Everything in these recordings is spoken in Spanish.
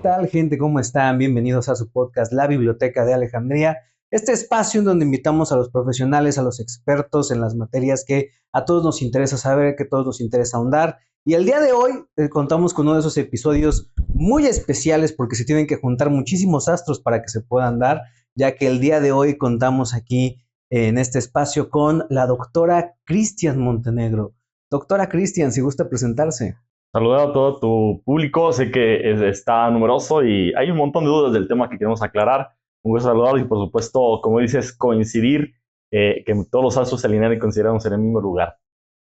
tal, gente? ¿Cómo están? Bienvenidos a su podcast La Biblioteca de Alejandría. Este espacio en donde invitamos a los profesionales, a los expertos en las materias que a todos nos interesa saber, que a todos nos interesa ahondar. Y el día de hoy contamos con uno de esos episodios muy especiales porque se tienen que juntar muchísimos astros para que se puedan dar, ya que el día de hoy contamos aquí en este espacio con la doctora Cristian Montenegro. Doctora Cristian, si gusta presentarse. Saludar a todo tu público, sé que está numeroso y hay un montón de dudas del tema que queremos aclarar. Un gusto saludarlos y por supuesto, como dices, coincidir, que todos los astros se alinean y consideramos en el mismo lugar.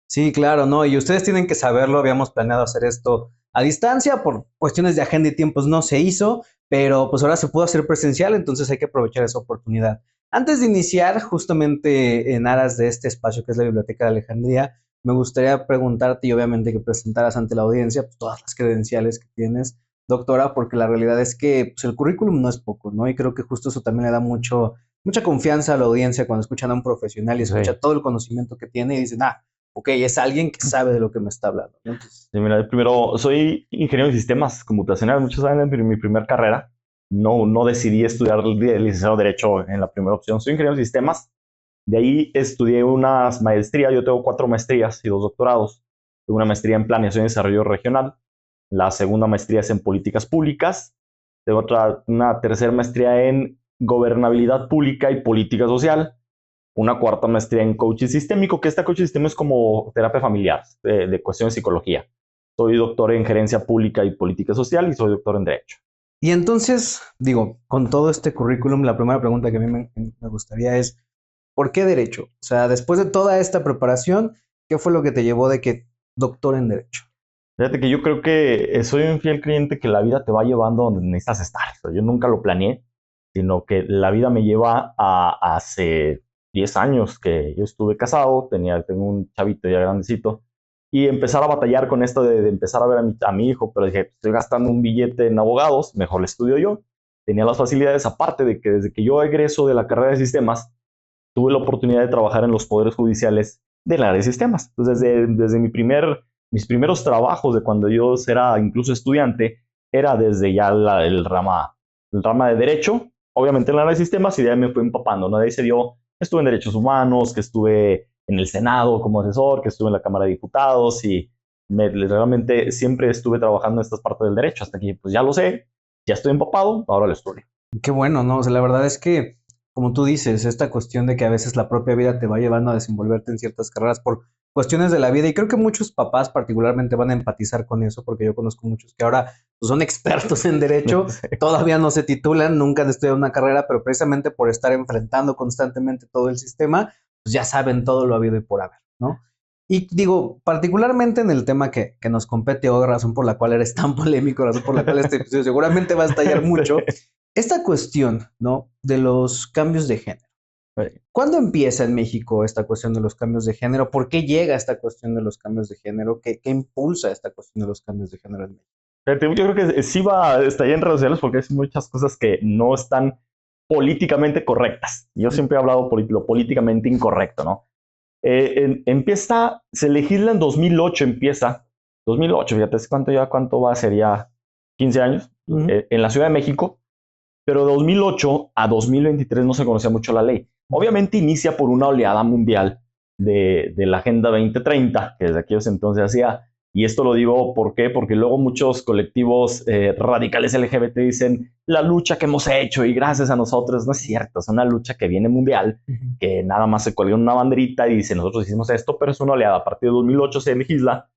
Sí, claro, ¿no? Y ustedes tienen que saberlo, habíamos planeado hacer esto a distancia, por cuestiones de agenda y tiempos no se hizo, pero pues ahora se pudo hacer presencial, entonces hay que aprovechar esa oportunidad. Antes de iniciar, justamente en aras de este espacio que es la Biblioteca de Alejandría, me gustaría preguntarte y obviamente que presentaras ante la audiencia pues, todas las credenciales que tienes, doctora, porque la realidad es que pues, el currículum no es poco, ¿no? Y creo que justo eso también le da mucha confianza a la audiencia cuando escuchan a un profesional y escucha Sí. todo el conocimiento que tiene y dicen, ok, es alguien que sabe de lo que me está hablando, ¿no? Entonces, Sí, mira, primero, soy ingeniero en sistemas computacionales. Muchos saben en mi primera carrera. No decidí estudiar licenciado de Derecho en la primera opción. Soy ingeniero en sistemas. De ahí estudié unas maestrías. Yo tengo 4 maestrías y 2 doctorados. Tengo una maestría en Planeación y Desarrollo Regional. La segunda maestría es en Políticas Públicas. Tengo una tercera maestría en Gobernabilidad Pública y Política Social. Una cuarta maestría en Coaching Sistémico, que esta Coaching Sistémico es como terapia familiar, de cuestiones de psicología. Soy doctor en Gerencia Pública y Política Social y soy doctor en Derecho. y entonces, digo, con todo este currículum, la primera pregunta que a mí me gustaría es, ¿por qué derecho? O sea, después de toda esta preparación, ¿qué fue lo que te llevó de que doctor en derecho? Fíjate que yo creo que soy un fiel creyente que la vida te va llevando donde necesitas estar. O sea, yo nunca lo planeé, sino que la vida me lleva a hace 10 años que yo estuve casado, tengo un chavito ya grandecito, y empezar a batallar con esto de empezar a ver a mi hijo, pero dije, estoy gastando un billete en abogados, mejor le estudio yo. Tenía las facilidades, aparte de que desde que yo egreso de la carrera de sistemas, tuve la oportunidad de trabajar en los poderes judiciales del área de sistemas. Entonces, desde mis primeros trabajos de cuando yo era incluso estudiante, era desde ya el rama de derecho, obviamente en el área de sistemas, y de ahí me fui empapando, ¿no? De ahí se dio, estuve en derechos humanos, que estuve en el Senado como asesor, que estuve en la Cámara de Diputados, y realmente siempre estuve trabajando en estas partes del derecho, hasta que pues ya lo sé, ya estoy empapado, ahora lo estudio. Qué bueno, ¿no? O sea, la verdad es que, como tú dices, esta cuestión de que a veces la propia vida te va llevando a desenvolverte en ciertas carreras por cuestiones de la vida, y creo que muchos papás particularmente van a empatizar con eso, porque yo conozco muchos que ahora pues, son expertos en derecho, todavía no se titulan, nunca han estudiado una carrera, pero precisamente por estar enfrentando constantemente todo el sistema, pues ya saben todo lo habido y por haber, ¿no? Y digo, particularmente en el tema que nos compete hoy, razón por la cual eres tan polémico, razón por la cual este episodio seguramente va a estallar mucho, Sí. esta cuestión, ¿no? De los cambios de género. ¿Cuándo empieza en México esta cuestión de los cambios de género? ¿Por qué llega esta cuestión de los cambios de género? ¿Qué impulsa esta cuestión de los cambios de género en México? Fíjate, yo creo que sí va a estallar en redes sociales porque hay muchas cosas que no están políticamente correctas. Yo siempre he hablado por lo políticamente incorrecto, ¿no? Se legisla en 2008, fíjate, ¿cuánto va a ser ya? 15 años, en la Ciudad de México, pero de 2008 a 2023 no se conocía mucho la ley. Obviamente inicia por una oleada mundial de la Agenda 2030, que desde aquellos entonces hacía. Y esto lo digo, ¿por qué? Porque luego muchos colectivos radicales LGBT dicen la lucha que hemos hecho y gracias a nosotros. No es cierto, es una lucha que viene mundial, que nada más se cuelga una banderita y dice nosotros hicimos esto, pero es una oleada. A partir de 2008 se legisla,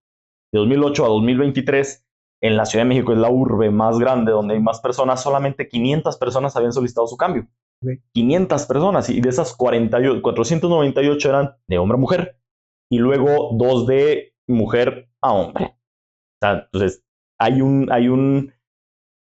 de 2008 a 2023, en la Ciudad de México es la urbe más grande donde hay más personas, solamente 500 personas habían solicitado su cambio. Okay. 500 personas, y de esas 498 eran de hombre a mujer, y luego 2 de mujer a hombre. O sea, entonces,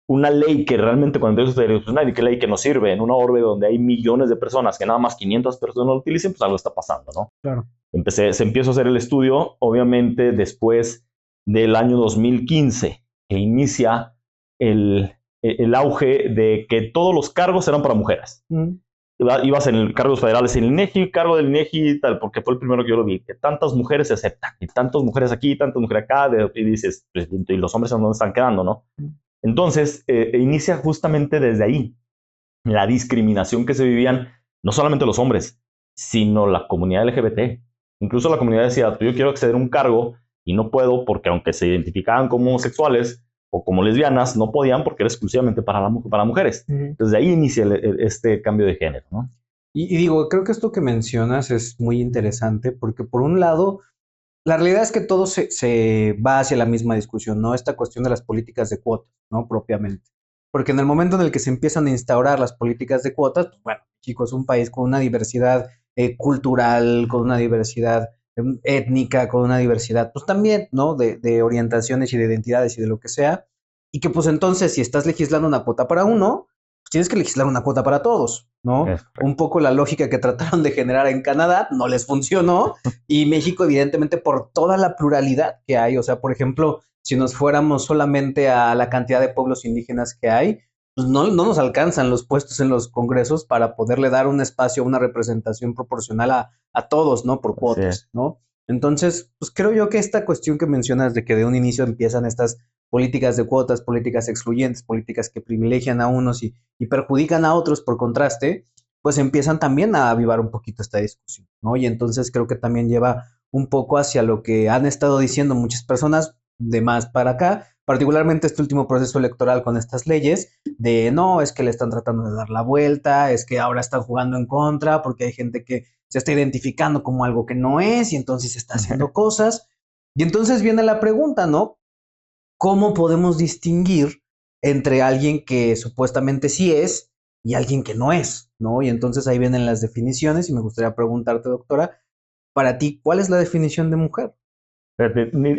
una ley que realmente cuando es una ley que nos sirve en una orbe donde hay millones de personas, que nada más 500 personas lo utilicen, pues algo está pasando, ¿no? Claro. Se empieza a hacer el estudio, obviamente, después del año 2015, que inicia el auge de que todos los cargos eran para mujeres. Ibas en cargos federales en el INEGI, cargo del INEGI, tal, porque fue el primero que yo lo vi, que tantas mujeres se aceptan, y tantas mujeres aquí, tantas mujeres acá, y dices, pues, y los hombres en dónde están quedando, ¿no? Entonces, inicia justamente desde ahí la discriminación que se vivían no solamente los hombres, sino la comunidad LGBT. Incluso la comunidad decía, yo quiero acceder a un cargo y no puedo porque aunque se identificaban como homosexuales o como lesbianas, no podían porque era exclusivamente para mujeres. Desde ahí inicia este cambio de género, ¿no? Y digo, creo que esto que mencionas es muy interesante porque por un lado, la realidad es que todo se va hacia la misma discusión, ¿no? Esta cuestión de las políticas de cuotas, ¿no? Propiamente. Porque en el momento en el que se empiezan a instaurar las políticas de cuotas, pues bueno, México es un país con una diversidad cultural, con una diversidad étnica, con una diversidad, pues también, ¿no? De orientaciones y de identidades y de lo que sea. Y que pues entonces, si estás legislando una cuota para uno, pues tienes que legislar una cuota para todos, ¿no? Un poco la lógica que trataron de generar en Canadá no les funcionó y México evidentemente por toda la pluralidad que hay, o sea, por ejemplo, si nos fuéramos solamente a la cantidad de pueblos indígenas que hay, pues no nos alcanzan los puestos en los congresos para poderle dar un espacio, una representación proporcional a todos, ¿no? Por cuotas, ¿no? Entonces, pues creo yo que esta cuestión que mencionas de que de un inicio empiezan estas políticas de cuotas, políticas excluyentes, políticas que privilegian a unos y perjudican a otros por contraste, pues empiezan también a avivar un poquito esta discusión, ¿no? Y entonces creo que también lleva un poco hacia lo que han estado diciendo muchas personas de más para acá, particularmente este último proceso electoral con estas leyes, de no, es que le están tratando de dar la vuelta, es que ahora están jugando en contra, porque hay gente que se está identificando como algo que no es y entonces está haciendo cosas. Y entonces viene la pregunta, ¿no? ¿Cómo podemos distinguir entre alguien que supuestamente sí es y alguien que no es, ¿no? Y entonces ahí vienen las definiciones y me gustaría preguntarte, doctora, para ti, ¿cuál es la definición de mujer?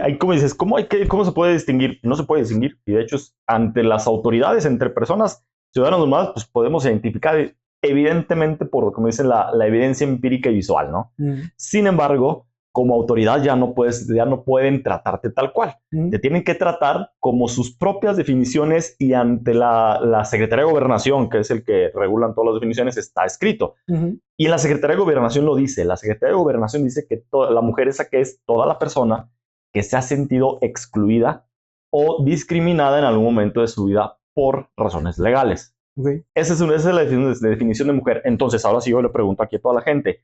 Ahí como dices, ¿cómo se puede distinguir? No se puede distinguir. Y de hecho, ante las autoridades, entre personas, ciudadanos nomás, pues podemos identificar evidentemente por, como dicen, la evidencia empírica y visual, ¿no? Sin embargo, como autoridad ya no pueden tratarte tal cual. Te tienen que tratar como sus propias definiciones y ante la Secretaría de Gobernación, que es el que regulan todas las definiciones, está escrito. Y en la Secretaría de Gobernación lo dice. La Secretaría de Gobernación dice que la mujer esa que es toda la persona que se ha sentido excluida o discriminada en algún momento de su vida por razones legales. Esa es la definición de mujer. Entonces, ahora sí yo le pregunto aquí a toda la gente,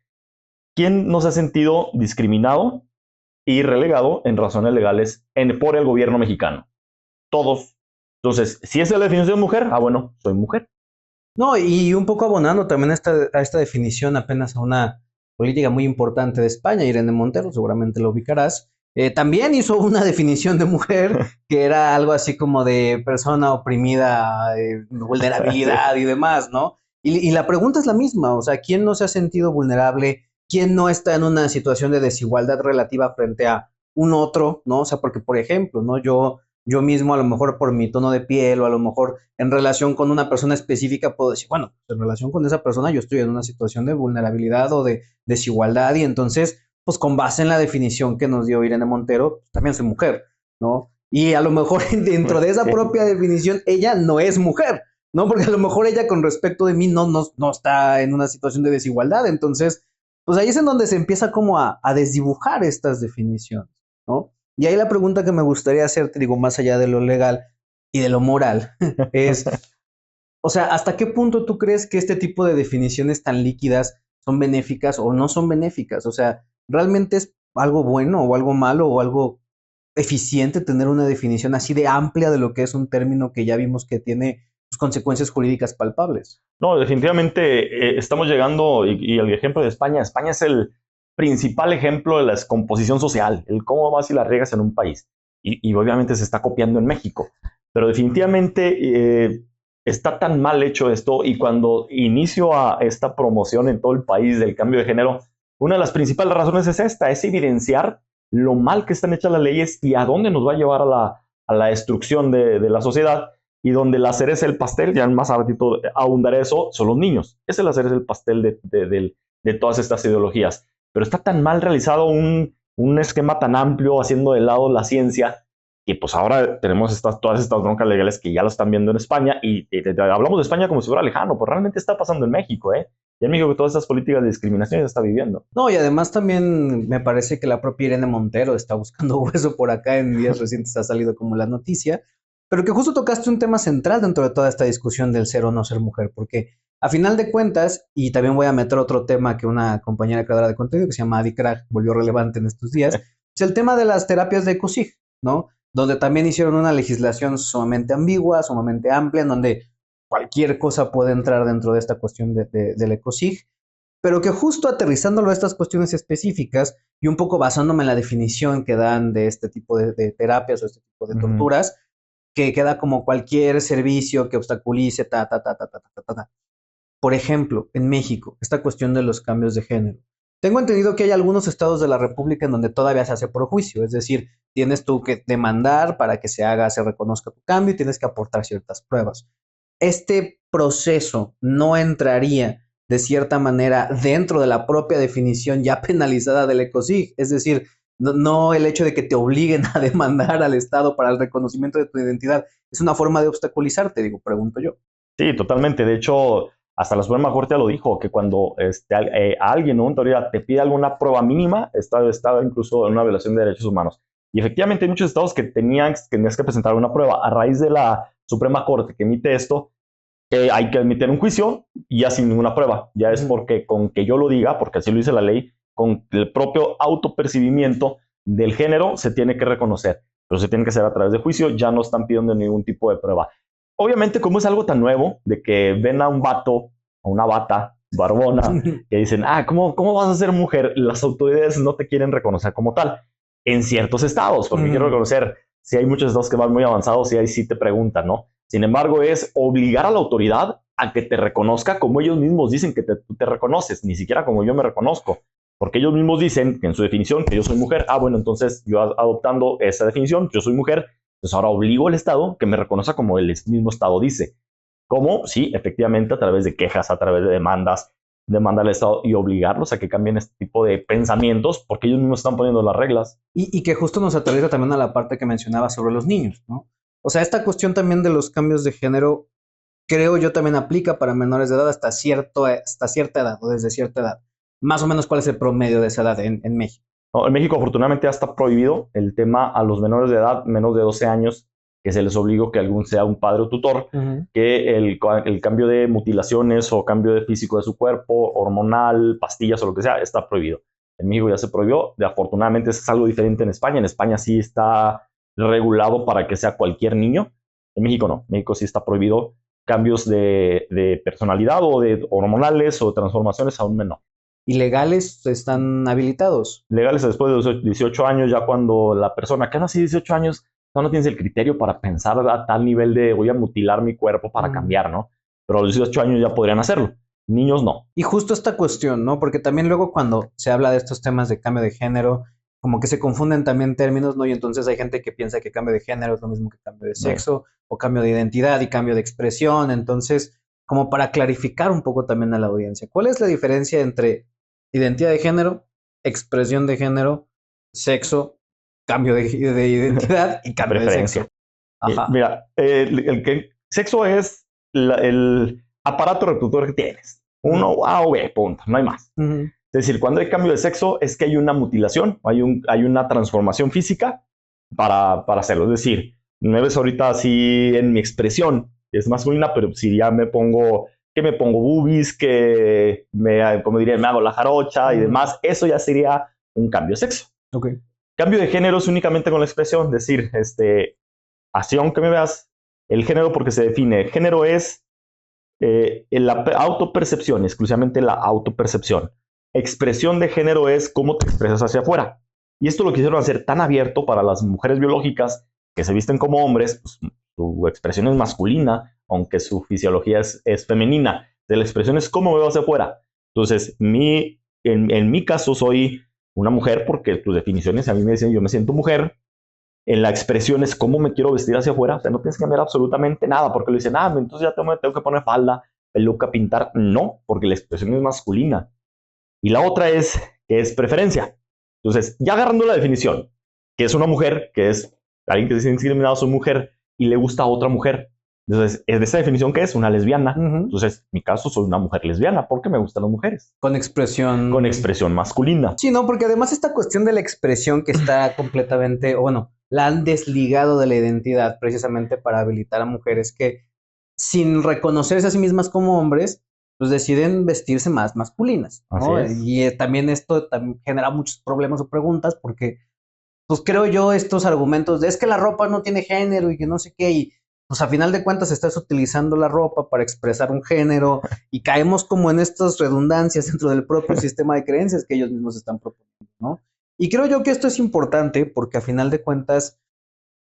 ¿quién no se ha sentido discriminado y relegado en razones legales por el gobierno mexicano? Todos. Entonces, si esa es la definición de mujer, bueno, soy mujer. No, y un poco abonando también a esta definición apenas a una política muy importante de España, Irene Montero, seguramente lo ubicarás, también hizo una definición de mujer que era algo así como de persona oprimida, vulnerabilidad y demás, ¿no? Y la pregunta es la misma, o sea, ¿quién no se ha sentido vulnerable? ¿Quién no está en una situación de desigualdad relativa frente a un otro, ¿no? O sea, porque, por ejemplo, ¿no? Yo mismo a lo mejor por mi tono de piel o a lo mejor en relación con una persona específica puedo decir, bueno, en relación con esa persona yo estoy en una situación de vulnerabilidad o de desigualdad y entonces, pues con base en la definición que nos dio Irene Montero, también soy mujer, ¿no? Y a lo mejor dentro de esa propia definición ella no es mujer, ¿no? Porque a lo mejor ella con respecto de mí no está en una situación de desigualdad, entonces, pues ahí es en donde se empieza como a desdibujar estas definiciones, ¿no? Y ahí la pregunta que me gustaría hacerte, digo, más allá de lo legal y de lo moral, es, o sea, ¿hasta qué punto tú crees que este tipo de definiciones tan líquidas son benéficas o no son benéficas? O sea, ¿realmente es algo bueno o algo malo o algo eficiente tener una definición así de amplia de lo que es un término que ya vimos que tiene sus consecuencias jurídicas palpables? No, definitivamente estamos llegando, y el ejemplo de España es el principal ejemplo de la descomposición social, el cómo vas y la riegas en un país. Y obviamente se está copiando en México. Pero definitivamente está tan mal hecho esto y cuando inicio a esta promoción en todo el país del cambio de género, una de las principales razones es esta, es evidenciar lo mal que están hechas las leyes y a dónde nos va a llevar a la destrucción de la sociedad. Y donde la cereza del pastel, ya más a ratito ahondaré eso, son los niños. Esa es la cereza del pastel de todas estas ideologías. Pero está tan mal realizado un esquema tan amplio haciendo de lado la ciencia que pues ahora tenemos todas estas broncas legales que ya lo están viendo en España y hablamos de España como si fuera lejano, pues realmente está pasando en México, ¿eh? Y en México todas estas políticas de discriminación ya está viviendo. No, y además también me parece que la propia Irene Montero está buscando hueso por acá, en días recientes ha salido como la noticia, pero que justo tocaste un tema central dentro de toda esta discusión del ser o no ser mujer, porque a final de cuentas, y también voy a meter otro tema que una compañera creadora de contenido que se llama Adi Krag volvió relevante en estos días, es el tema de las terapias de ecosig, ¿no? Donde también hicieron una legislación sumamente ambigua, sumamente amplia, en donde cualquier cosa puede entrar dentro de esta cuestión del ecosig, pero que justo aterrizándolo a estas cuestiones específicas y un poco basándome en la definición que dan de este tipo de terapias o este tipo de torturas, que queda como cualquier servicio que obstaculice, ta. Por ejemplo, en México, esta cuestión de los cambios de género. Tengo entendido que hay algunos estados de la República en donde todavía se hace por juicio, es decir, tienes tú que demandar para que se reconozca tu cambio y tienes que aportar ciertas pruebas. Este proceso no entraría de cierta manera dentro de la propia definición ya penalizada del ecosig, es decir, no el hecho de que te obliguen a demandar al Estado para el reconocimiento de tu identidad es una forma de obstaculizarte, digo, pregunto yo. Sí, totalmente. De hecho, hasta la Suprema Corte ya lo dijo, que cuando a alguien o una autoridad te pide alguna prueba mínima, está incluso en una violación de derechos humanos. Y efectivamente hay muchos estados que tenías que presentar una prueba. A raíz de la Suprema Corte que emite esto, hay que emitir un juicio y ya sin ninguna prueba. Ya es porque con que yo lo diga, porque así lo dice la ley, con el propio autopercibimiento del género se tiene que reconocer. Pero se tiene que hacer a través de juicio, ya no están pidiendo ningún tipo de prueba. Obviamente, como es algo tan nuevo, de que ven a un vato o una bata barbona que dicen, ¿cómo vas a ser mujer? Las autoridades no te quieren reconocer como tal. En ciertos estados, porque quiero reconocer, si hay muchos estados que van muy avanzados y ahí sí te preguntan, ¿no? Sin embargo, es obligar a la autoridad a que te reconozca como ellos mismos dicen que tú te reconoces, ni siquiera como yo me reconozco. Porque ellos mismos dicen en su definición que yo soy mujer. Bueno, entonces yo adoptando esa definición, yo soy mujer, entonces ahora obligo al Estado que me reconozca como el mismo Estado dice. ¿Cómo? Sí, efectivamente, a través de quejas, a través de demandas, demandar al Estado y obligarlos a que cambien este tipo de pensamientos porque ellos mismos están poniendo las reglas. Y que justo nos atraviesa también a la parte que mencionaba sobre los niños, ¿no? O sea, esta cuestión también de los cambios de género, creo yo también aplica para menores de edad hasta cierta edad o desde cierta edad. Más o menos, ¿cuál es el promedio de esa edad en México? No, en México, afortunadamente, ya está prohibido el tema a los menores de edad, menos de 12 años, que se les obligue que algún sea un padre o tutor, que el cambio de mutilaciones o cambio de físico de su cuerpo, hormonal, pastillas o lo que sea, está prohibido. En México ya se prohibió. Afortunadamente, es algo diferente en España. En España sí está regulado para que sea cualquier niño. En México no. En México sí está prohibido cambios de personalidad o de hormonales o transformaciones a un menor. ¿Y legales están habilitados? Legales después de los 18 años, ya cuando la persona que nace 18 años, no tienes el criterio para pensar a tal nivel de voy a mutilar mi cuerpo para cambiar, ¿no? Pero a los 18 años ya podrían hacerlo. Niños no. Y justo esta cuestión, ¿no? Porque también luego cuando se habla de estos temas de cambio de género, como que se confunden también términos, ¿no? Y entonces hay gente que piensa que cambio de género es lo mismo que cambio de sexo, o cambio de identidad y cambio de expresión. Entonces, como para clarificar un poco también a la audiencia, ¿cuál es la diferencia entre identidad de género, expresión de género, sexo, cambio de identidad y cambio de sexo? Ajá. Mira, el sexo es el aparato reproductor que tienes. Uno A o B, punto, no hay más. Es decir, cuando hay cambio de sexo es que hay una mutilación, hay una transformación física para hacerlo. Es decir, no ves ahorita así en mi expresión, es masculina, pero si ya me pongo boobies, como diría, me hago la jarocha y demás, eso ya sería un cambio de sexo. Okay. Cambio de género es únicamente con la expresión, es decir, así aunque me veas, el género porque se define, género es la autopercepción, exclusivamente la autopercepción. Expresión de género es cómo te expresas hacia afuera. Y esto lo quisieron hacer tan abierto para las mujeres biológicas que se visten como hombres, pues, su expresión es masculina, aunque su fisiología es femenina. De la expresión es cómo me veo hacia afuera. Entonces, en mi caso soy una mujer porque tus definiciones a mí me dicen yo me siento mujer. En la expresión es cómo me quiero vestir hacia afuera. O sea, no tienes que cambiar absolutamente nada porque le dicen, entonces ya tengo que poner falda, peluca, pintar. No, porque la expresión es masculina. Y la otra es que es preferencia. Entonces, ya agarrando la definición, que es una mujer, que es alguien que se siente discriminado, soy mujer y le gusta a otra mujer. Entonces, es de esa definición que es una lesbiana. Entonces, en mi caso, soy una mujer lesbiana porque me gustan las mujeres. Con expresión. Con expresión masculina. Sí, no, porque además esta cuestión de la expresión que está completamente, o bueno, la han desligado de la identidad precisamente para habilitar a mujeres que, sin reconocerse a sí mismas como hombres, pues deciden vestirse más masculinas, Así ¿no? es. Y también esto también genera muchos problemas o preguntas porque, pues creo yo, estos argumentos de es que la ropa no tiene género y que no sé qué, y pues a final de cuentas estás utilizando la ropa para expresar un género y caemos como en estas redundancias dentro del propio sistema de creencias que ellos mismos están proponiendo, ¿no? Y creo yo que esto es importante porque a final de cuentas,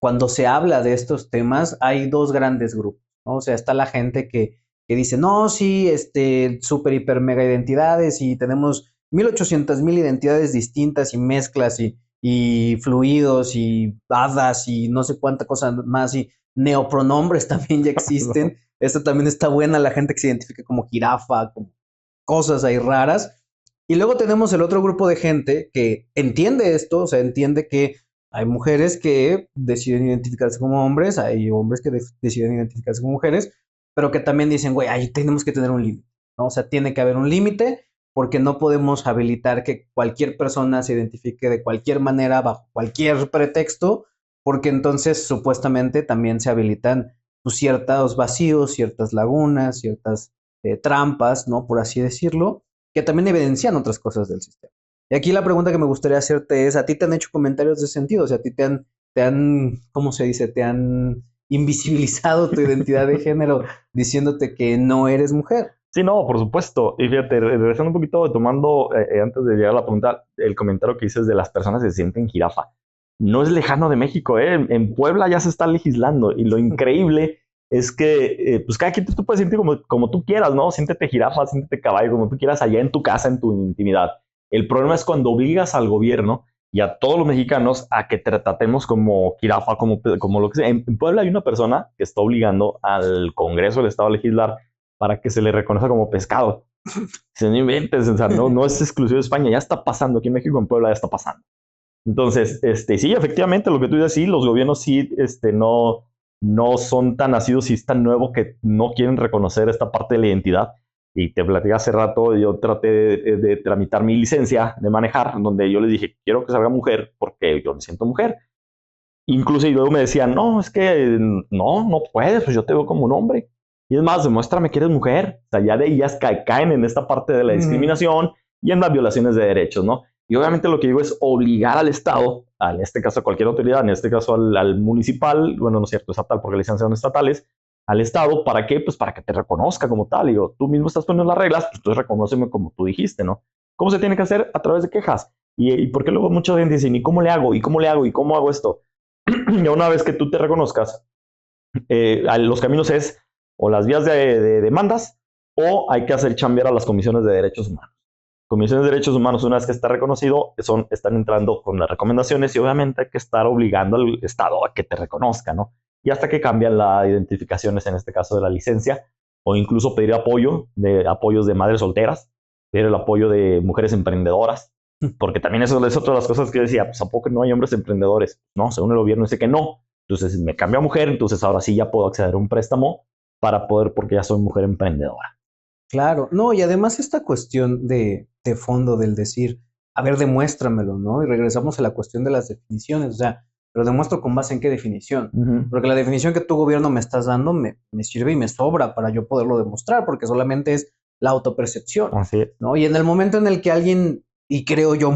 cuando se habla de estos temas, hay dos grandes grupos, ¿no? O sea, está la gente que dice, no, sí, súper, hiper, mega identidades y tenemos 1800,000 identidades distintas y mezclas y fluidos y hadas y no sé cuánta cosa más y neopronombres también ya existen. Esto también está buena, la gente que se identifica como jirafa, como cosas ahí raras. Y luego tenemos el otro grupo de gente que entiende esto, o sea, entiende que hay mujeres que deciden identificarse como hombres, hay hombres que deciden identificarse como mujeres, pero que también dicen, güey, ahí tenemos que tener un límite, ¿no? O sea, tiene que haber un límite porque no podemos habilitar que cualquier persona se identifique de cualquier manera, bajo cualquier pretexto, porque entonces supuestamente también se habilitan pues, ciertos vacíos, ciertas lagunas, ciertas trampas, ¿no? Por así decirlo, que también evidencian otras cosas del sistema. Y aquí la pregunta que me gustaría hacerte es, ¿a ti te han hecho comentarios de sentido? O sea, ¿a ti ¿cómo se dice? ¿Te han invisibilizado tu identidad de género diciéndote que no eres mujer? Sí, no, por supuesto. Y fíjate, regresando un poquito, tomando, antes de llegar a la pregunta, el comentario que dices de las personas que se sienten jirafa. No es lejano de México, ¿eh? En Puebla ya se está legislando y lo increíble es que, pues cada quien tú puedes sentir como tú quieras, ¿no? Siéntete jirafa, siéntete caballo, como tú quieras, allá en tu casa, en tu intimidad. El problema es cuando obligas al gobierno y a todos los mexicanos a que tratemos como jirafa, como lo que sea. En Puebla hay una persona que está obligando al Congreso del Estado a legislar para que se le reconozca como pescado. Se no inventes, o sea, no es exclusivo de España, ya está pasando, aquí en México, en Puebla ya está pasando. Entonces, sí, efectivamente, lo que tú dices, sí, los gobiernos sí, no son tan nacidos y es tan nuevo que no quieren reconocer esta parte de la identidad. Y te platicé hace rato, yo traté de tramitar mi licencia de manejar, donde yo le dije, quiero que salga mujer porque yo me siento mujer. Incluso y luego me decían, no, es que no puedes, pues yo te veo como un hombre. Y es más, demuéstrame que eres mujer. O sea, ya de ellas caen en esta parte de la discriminación y en las violaciones de derechos, ¿no? Y obviamente lo que digo es obligar al Estado, en este caso a cualquier autoridad, en este caso al municipal, bueno, no es cierto, estatal, porque las licencias son estatales, al Estado, ¿para qué? Pues para que te reconozca como tal. Y digo, tú mismo estás poniendo las reglas, pues tú reconóceme como tú dijiste, ¿no? ¿Cómo se tiene que hacer? A través de quejas. ¿Y por qué luego mucha gente dice, ¿y cómo le hago? ¿Y cómo le hago? ¿Y cómo hago esto? Ya una vez que tú te reconozcas, los caminos es o las vías de demandas o hay que hacer chambear a las comisiones de derechos humanos. Comisiones de derechos humanos, una vez que está reconocido, están entrando con las recomendaciones y obviamente hay que estar obligando al Estado a que te reconozca, ¿no? Y hasta que cambian las identificaciones, en este caso de la licencia, o incluso pedir apoyos de madres solteras, pedir el apoyo de mujeres emprendedoras, porque también eso es otra de las cosas que yo decía, pues ¿a poco no hay hombres emprendedores? No, según el gobierno dice que no. Entonces me cambio a mujer, entonces ahora sí ya puedo acceder a un préstamo para poder, porque ya soy mujer emprendedora. Claro, no, y además esta cuestión de fondo del decir, a ver, demuéstramelo, ¿no? Y regresamos a la cuestión de las definiciones, o sea, pero demuestro con base en qué definición. Porque la definición que tu gobierno me estás dando me sirve y me sobra para yo poderlo demostrar, porque solamente es la autopercepción, Así es. ¿no? Y en el momento en el que alguien, y creo yo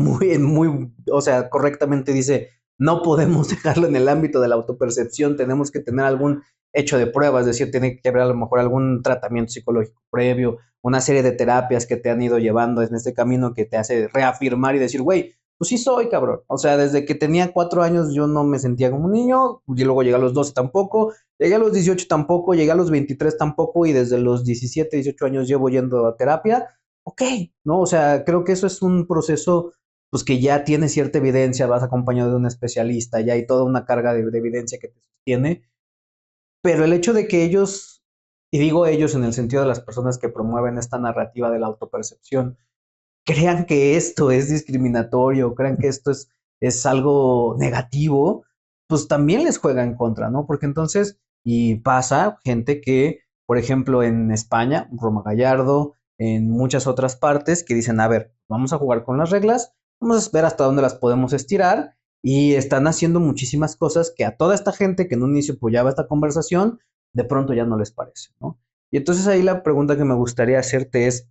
o sea, correctamente dice, no podemos dejarlo en el ámbito de la autopercepción, tenemos que tener algún hecho de pruebas, es decir, tiene que haber a lo mejor algún tratamiento psicológico previo, una serie de terapias que te han ido llevando en este camino que te hace reafirmar y decir, güey, pues sí soy, cabrón. O sea, desde que tenía 4 años yo no me sentía como un niño, y luego llegué a los 12 tampoco, llegué a los 18 tampoco, llegué a los 23 tampoco, y desde los 17, 18 años llevo yendo a terapia. Ok, ¿no? O sea, creo que eso es un proceso pues que ya tiene cierta evidencia, vas acompañado de un especialista, ya hay toda una carga de evidencia que te sostiene, pero el hecho de que ellos, y digo ellos en el sentido de las personas que promueven esta narrativa de la autopercepción, crean que esto es discriminatorio, crean que esto es algo negativo, pues también les juega en contra, ¿no? Porque entonces, y pasa gente que, por ejemplo, en España, Roma Gallardo, en muchas otras partes, que dicen, a ver, vamos a jugar con las reglas, vamos a ver hasta dónde las podemos estirar, y están haciendo muchísimas cosas que a toda esta gente que en un inicio apoyaba esta conversación, de pronto ya no les parece, ¿no? Y entonces ahí la pregunta que me gustaría hacerte es,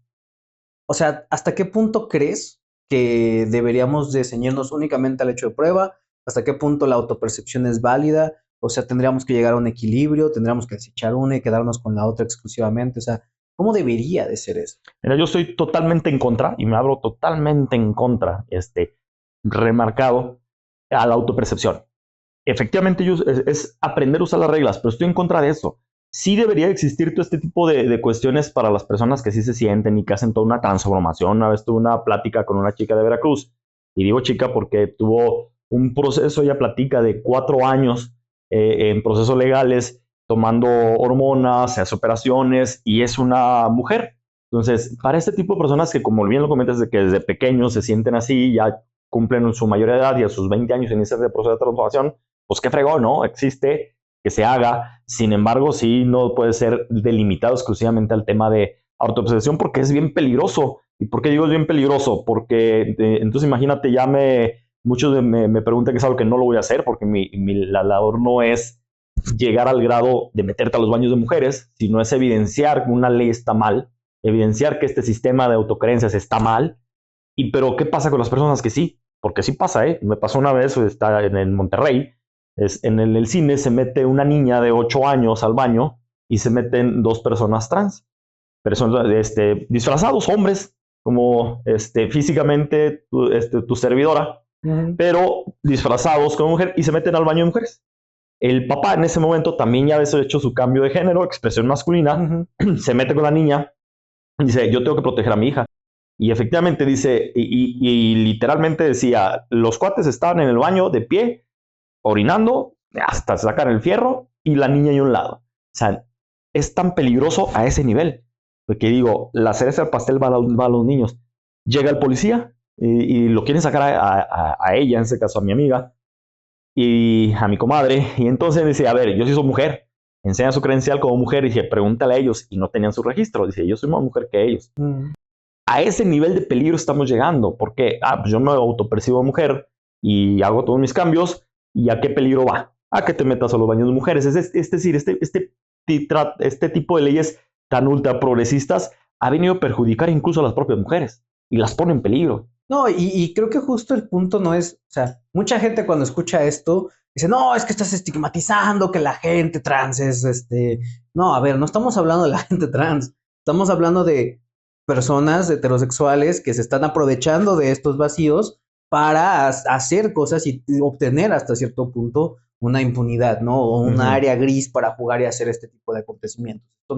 o sea, ¿hasta qué punto crees que deberíamos de ceñirnos únicamente al hecho de prueba? ¿Hasta qué punto la autopercepción es válida? O sea, tendríamos que llegar a un equilibrio, tendríamos que desechar una y quedarnos con la otra exclusivamente. O sea, ¿cómo debería de ser eso? Mira, yo estoy totalmente en contra y me abro totalmente en contra, remarcado a la autopercepción. Efectivamente, es aprender a usar las reglas, pero estoy en contra de eso. Sí debería existir todo este tipo de cuestiones para las personas que sí se sienten y que hacen toda una transformación. Una vez tuve una plática con una chica de Veracruz, y digo chica porque tuvo un proceso, ella platica de 4 años en procesos legales, tomando hormonas, se hace operaciones y es una mujer. Entonces, para este tipo de personas que, como bien lo comentas, de que desde pequeños se sienten así, ya cumplen su mayoría de edad y a sus 20 años inician el proceso de transformación, pues qué fregón, ¿no? Existe, que se haga. Sin embargo, sí no puede ser delimitado exclusivamente al tema de autoobsesión porque es bien peligroso. ¿Y por qué digo es bien peligroso? Porque entonces imagínate, muchos me preguntan que es algo que no lo voy a hacer porque la labor no es llegar al grado de meterte a los baños de mujeres, sino es evidenciar que una ley está mal, evidenciar que este sistema de autocreencias está mal. Pero ¿qué pasa con las personas que sí? Porque sí pasa, ¿eh? Me pasó una vez, está en Monterrey, en el cine se mete una niña de 8 años al baño y se meten 2 personas trans, personas disfrazados, hombres, como físicamente tu servidora, pero disfrazados como mujer y se meten al baño de mujeres. El papá en ese momento también ya había hecho su cambio de género, expresión masculina, se mete con la niña y dice, yo tengo que proteger a mi hija. Y efectivamente dice, y literalmente decía, los cuates estaban en el baño de pie, orinando, hasta sacar el fierro y la niña ahí a un lado. O sea, es tan peligroso a ese nivel. Porque digo, la cereza del pastel va a los niños. Llega el policía y lo quieren sacar a ella, en ese caso a mi amiga, y a mi comadre. Y entonces dice, a ver, yo sí soy mujer. Enseña su credencial como mujer y dice, pregúntale a ellos. Y no tenían su registro. Dice, yo soy más mujer que ellos. A ese nivel de peligro estamos llegando. Porque pues yo me autopercibo mujer y hago todos mis cambios. ¿Y a qué peligro va? A que te metas a los baños de mujeres. Es decir, este tipo de leyes tan ultra progresistas ha venido a perjudicar incluso a las propias mujeres y las pone en peligro. No, y creo que justo el punto no es, o sea, mucha gente cuando escucha esto dice, no, es que estás estigmatizando que la gente trans es, no, a ver, no estamos hablando de la gente trans, estamos hablando de personas heterosexuales que se están aprovechando de estos vacíos para hacer cosas y obtener hasta cierto punto una impunidad, ¿no? O un área gris para jugar y hacer este tipo de acontecimientos. Esto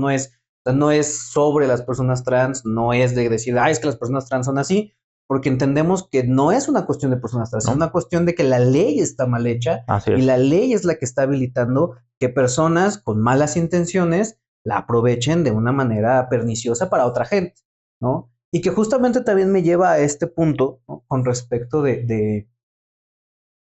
no es sobre las personas trans, no es de decir, es que las personas trans son así, porque entendemos que no es una cuestión de personas trans, es una cuestión de que la ley está mal hecha y la ley es la que está habilitando que personas con malas intenciones la aprovechen de una manera perniciosa para otra gente, ¿no? Y que justamente también me lleva a este punto, ¿no? Con respecto de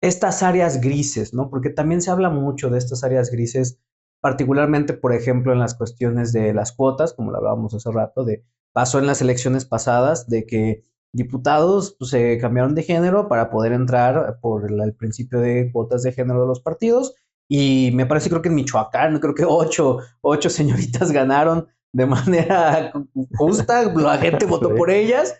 estas áreas grises, ¿no? Porque también se habla mucho de estas áreas grises, particularmente, por ejemplo, en las cuestiones de las cuotas, como lo hablábamos hace rato, pasó en las elecciones pasadas, de que diputados pues, se cambiaron de género para poder entrar por el principio de cuotas de género de los partidos. Y me parece, creo que en Michoacán, creo que ocho señoritas ganaron de manera justa, la gente votó por ellas,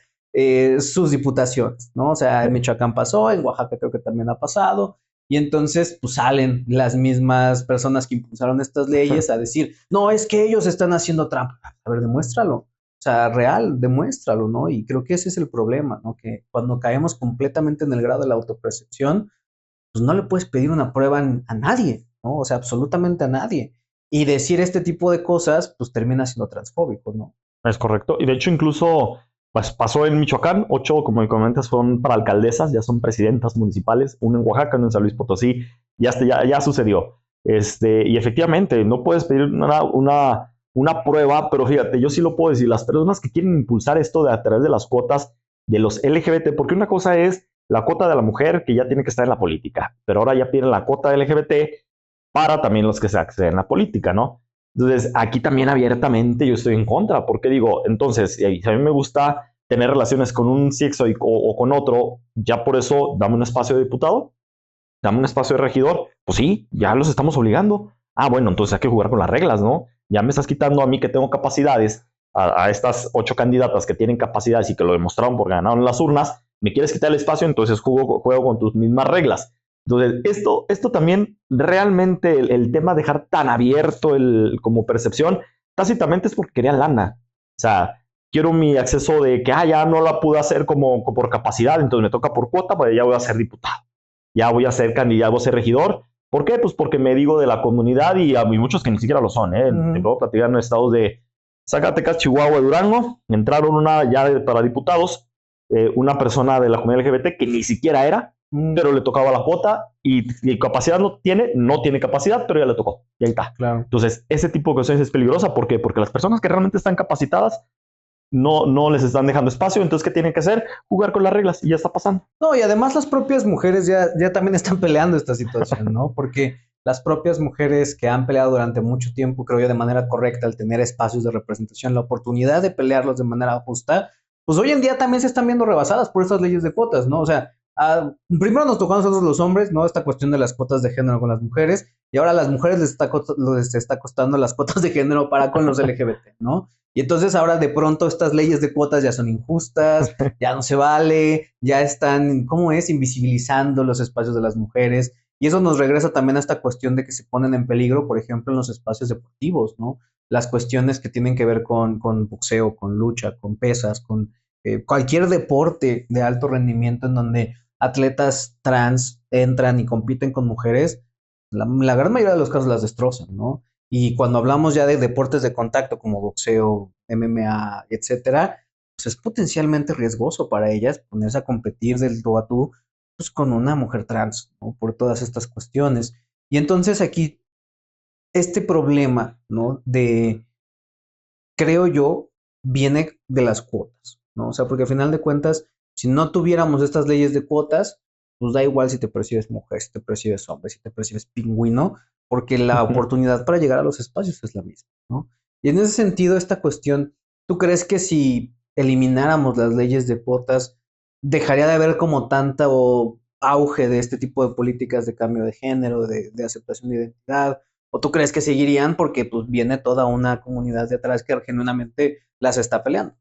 sus diputaciones, ¿no? O sea, en Michoacán pasó, en Oaxaca creo que también ha pasado. Y entonces, pues salen las mismas personas que impulsaron estas leyes a decir, no, es que ellos están haciendo trampa. A ver, demuéstralo. O sea, real, demuéstralo, ¿no? Y creo que ese es el problema, ¿no? Que cuando caemos completamente en el grado de la autopercepción, pues no le puedes pedir una prueba a nadie, ¿no? O sea, absolutamente a nadie. Y decir este tipo de cosas, pues termina siendo transfóbico, ¿no? Es correcto. Y de hecho, incluso pues, pasó en Michoacán, 8, como comentas, son para alcaldesas, ya son presidentas municipales, uno en Oaxaca, uno en San Luis Potosí, ya sucedió. Y efectivamente, no puedes pedir una prueba, pero fíjate, yo sí lo puedo decir, las personas que quieren impulsar esto a través de las cuotas de los LGBT, porque una cosa es la cuota de la mujer que ya tiene que estar en la política, pero ahora ya piden la cuota LGBT para también los que se acceden a la política, ¿no? Entonces, aquí también abiertamente yo estoy en contra, porque digo, entonces, si a mí me gusta tener relaciones con un sexo o con otro, ya por eso dame un espacio de diputado. dame un espacio de regidor. Pues sí, ya los estamos obligando. Ah, bueno, entonces hay que jugar con las reglas, ¿no? Ya me estás quitando a mí que tengo capacidades, a estas 8 candidatas que tienen capacidades y que lo demostraron porque ganaron las urnas, me quieres quitar el espacio, entonces juego con tus mismas reglas. Entonces, esto también realmente el tema de dejar tan abierto como percepción, tácitamente es porque querían lana. O sea, quiero mi acceso de que ya no la pude hacer como por capacidad, entonces me toca por cuota, pues ya voy a ser diputado, ya voy a ser candidato, voy a ser regidor. ¿Por qué? Pues porque me digo de la comunidad y hay muchos que ni siquiera lo son. Te puedo platicar en estados de Zacatecas, Chihuahua y Durango. Entraron para diputados, una persona de la comunidad LGBT que ni siquiera era, pero le tocaba la cuota y capacidad no tiene capacidad, pero ya le tocó. Y ahí está. Claro. Entonces, ese tipo de cuestiones es peligrosa. ¿Por qué? Porque las personas que realmente están capacitadas no les están dejando espacio, entonces ¿qué tienen que hacer? Jugar con las reglas y ya está pasando. No, y además las propias mujeres ya también están peleando esta situación, ¿no? Porque las propias mujeres que han peleado durante mucho tiempo, creo yo, de manera correcta, al tener espacios de representación, la oportunidad de pelearlos de manera justa, pues hoy en día también se están viendo rebasadas por estas leyes de cuotas, ¿no? O sea, primero nos tocó a nosotros los hombres, ¿no? Esta cuestión de las cuotas de género con las mujeres, y ahora a las mujeres les está costando las cuotas de género para con los LGBT, ¿no? Y entonces ahora de pronto estas leyes de cuotas ya son injustas, ya no se vale, ya están, ¿cómo es? Invisibilizando los espacios de las mujeres. Y eso nos regresa también a esta cuestión de que se ponen en peligro, por ejemplo, en los espacios deportivos, ¿no? Las cuestiones que tienen que ver con boxeo, con lucha, con pesas, con cualquier deporte de alto rendimiento en donde atletas trans entran y compiten con mujeres, la gran mayoría de los casos las destrozan, ¿no? Y cuando hablamos ya de deportes de contacto como boxeo, MMA, etcétera, pues es potencialmente riesgoso para ellas ponerse a competir del tú a tú pues, con una mujer trans, ¿no? Por todas estas cuestiones. Y entonces aquí este problema, ¿no? Creo yo, viene de las cuotas, ¿no? O sea, porque al final de cuentas, si no tuviéramos estas leyes de cuotas, pues da igual si te percibes mujer, si te percibes hombre, si te percibes pingüino, porque la oportunidad para llegar a los espacios es la misma, ¿no? Y en ese sentido, esta cuestión, ¿tú crees que si elimináramos las leyes de cuotas, dejaría de haber como tanta auge de este tipo de políticas de cambio de género, de aceptación de identidad? ¿O tú crees que seguirían porque pues viene toda una comunidad de atrás que genuinamente las está peleando?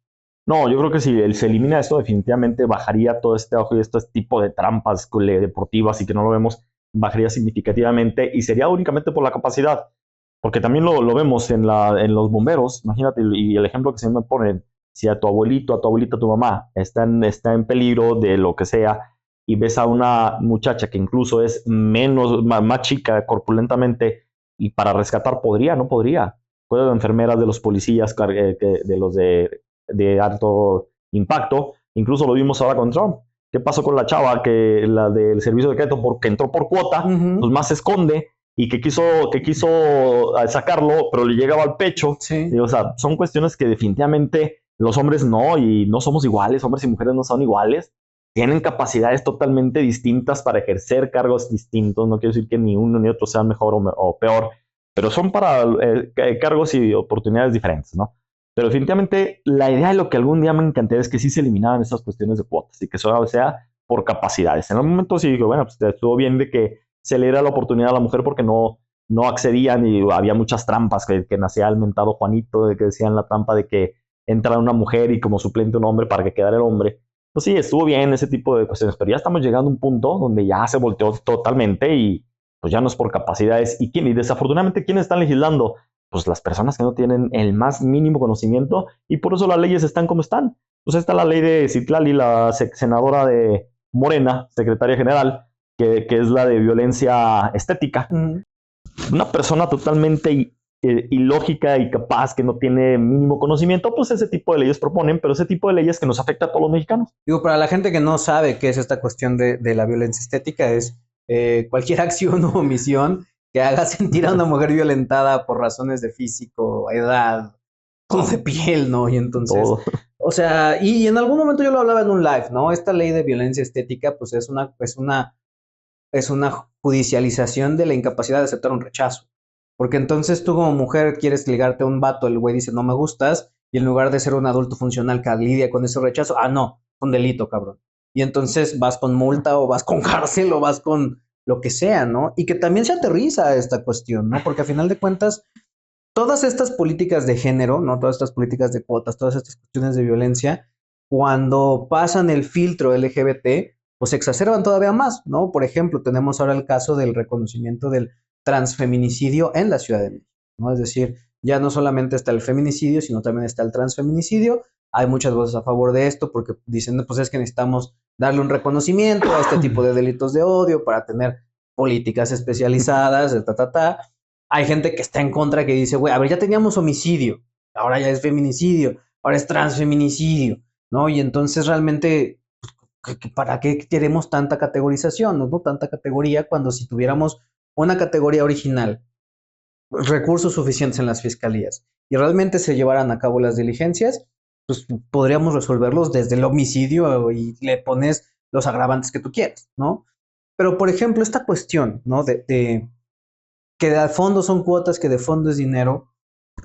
No, yo creo que si se elimina esto, definitivamente bajaría todo este auge y este tipo de trampas deportivas y que no lo vemos, bajaría significativamente y sería únicamente por la capacidad. Porque también lo vemos en los bomberos, imagínate, y el ejemplo que se me pone, si a tu abuelito, a tu abuelita, a tu mamá está en peligro de lo que sea, y ves a una muchacha que incluso es más chica corpulentamente, y para rescatar no podría. Puede de enfermeras, de los policías, de los de alto impacto, incluso lo vimos ahora con Trump. ¿Qué pasó con la chava la del servicio secreto porque entró por cuota, pues más se esconde y que quiso sacarlo, pero le llegaba al pecho? Sí. Y, o sea, son cuestiones que definitivamente los hombres no, y no somos iguales, hombres y mujeres no son iguales, tienen capacidades totalmente distintas para ejercer cargos distintos. No quiero decir que ni uno ni otro sean mejor o peor, pero son para cargos y oportunidades diferentes, ¿no? Pero definitivamente la idea de lo que algún día me encantaría es que sí se eliminaran esas cuestiones de cuotas y que solo sea por capacidades. En el momento sí digo, bueno, pues estuvo bien de que se le diera la oportunidad a la mujer porque no accedían y había muchas trampas que nacía el mentado Juanito, de que decían la trampa de que entra una mujer y como suplente un hombre para que quedara el hombre. Pues sí, estuvo bien ese tipo de cuestiones, pero ya estamos llegando a un punto donde ya se volteó totalmente y pues ya no es por capacidades. Y desafortunadamente, ¿quiénes están legislando? Pues las personas que no tienen el más mínimo conocimiento y por eso las leyes están como están. Pues está la ley de Citlali, la senadora de Morena, secretaria general, que es la de violencia estética. Una persona totalmente ilógica y capaz que no tiene mínimo conocimiento, pues ese tipo de leyes proponen, pero ese tipo de leyes que nos afecta a todos los mexicanos. Digo, para la gente que no sabe qué es esta cuestión de la violencia estética, es cualquier acción o omisión que haga sentir a una mujer violentada por razones de físico, edad, tono de piel, ¿no? Y entonces, Todo. o sea, y en algún momento yo lo hablaba en un live, ¿no? Esta ley de violencia estética, pues es una judicialización de la incapacidad de aceptar un rechazo. Porque entonces tú como mujer quieres ligarte a un vato, el güey dice no me gustas, y en lugar de ser un adulto funcional que lidia con ese rechazo, no, un delito, cabrón. Y entonces vas con multa o vas con cárcel o vas con lo que sea, ¿no? Y que también se aterriza a esta cuestión, ¿no? Porque a final de cuentas, todas estas políticas de género, ¿no? Todas estas políticas de cuotas, todas estas cuestiones de violencia, cuando pasan el filtro LGBT, pues se exacerban todavía más, ¿no? Por ejemplo, tenemos ahora el caso del reconocimiento del transfeminicidio en la Ciudad de México, ¿no? Es decir, ya no solamente está el feminicidio, sino también está el transfeminicidio. Hay muchas voces a favor de esto porque dicen, pues es que necesitamos darle un reconocimiento a este tipo de delitos de odio para tener políticas especializadas, Hay gente que está en contra que dice, güey, a ver, ya teníamos homicidio, ahora ya es feminicidio, ahora es transfeminicidio, ¿no? Y entonces realmente, ¿para qué queremos tanta categorización, no? Tanta categoría cuando si tuviéramos una categoría original, recursos suficientes en las fiscalías y realmente se llevaran a cabo las diligencias, pues podríamos resolverlos desde el homicidio y le pones los agravantes que tú quieras, ¿no? Pero, por ejemplo, esta cuestión, ¿no? De que de fondo son cuotas, que de fondo es dinero,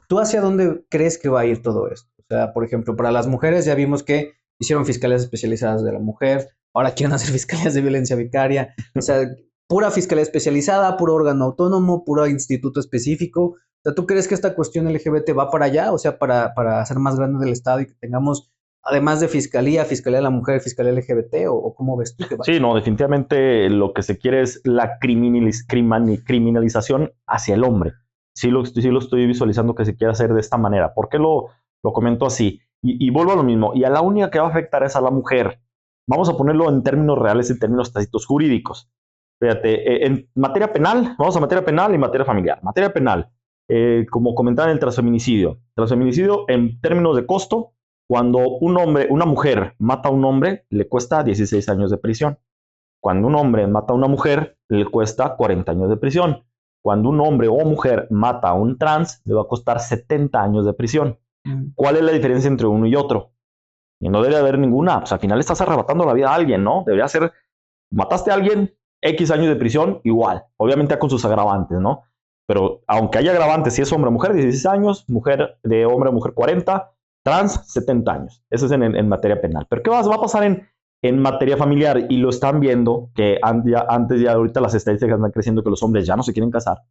¿tú hacia dónde crees que va a ir todo esto? O sea, por ejemplo, para las mujeres ya vimos que hicieron fiscalías especializadas de la mujer, ahora quieren hacer fiscalías de violencia vicaria, o sea, pura fiscalía especializada, puro órgano autónomo, puro instituto específico. O sea, ¿tú crees que esta cuestión LGBT va para allá? O sea, para hacer más grande el Estado y que tengamos, además de fiscalía, fiscalía de la mujer, fiscalía LGBT, o cómo ves tú que va? Sí, no, definitivamente lo que se quiere es la criminalización hacia el hombre. Sí lo estoy visualizando que se quiere hacer de esta manera. ¿Por qué lo comento así? Y vuelvo a lo mismo. Y a la única que va a afectar es a la mujer. Vamos a ponerlo en términos reales, en términos tácitos jurídicos. Fíjate, en materia penal, vamos a materia penal y materia familiar. Materia penal, como comentaba en el transfeminicidio. Transfeminicidio en términos de costo, cuando una mujer mata a un hombre, le cuesta 16 años de prisión. Cuando un hombre mata a una mujer, le cuesta 40 años de prisión. Cuando un hombre o mujer mata a un trans, le va a costar 70 años de prisión. ¿Cuál es la diferencia entre uno y otro? Y no debería haber ninguna. Pues al final estás arrebatando la vida a alguien, ¿no? Debería ser, mataste a alguien, X años de prisión, igual. Obviamente con sus agravantes, ¿no? Pero aunque haya agravantes, si es hombre o mujer, 16 años, mujer de hombre o mujer 40, trans 70 años. Eso es en materia penal. Pero ¿qué va a pasar en materia familiar? Y lo están viendo, que antes ya ahorita las estadísticas están creciendo, que los hombres ya no se quieren casar,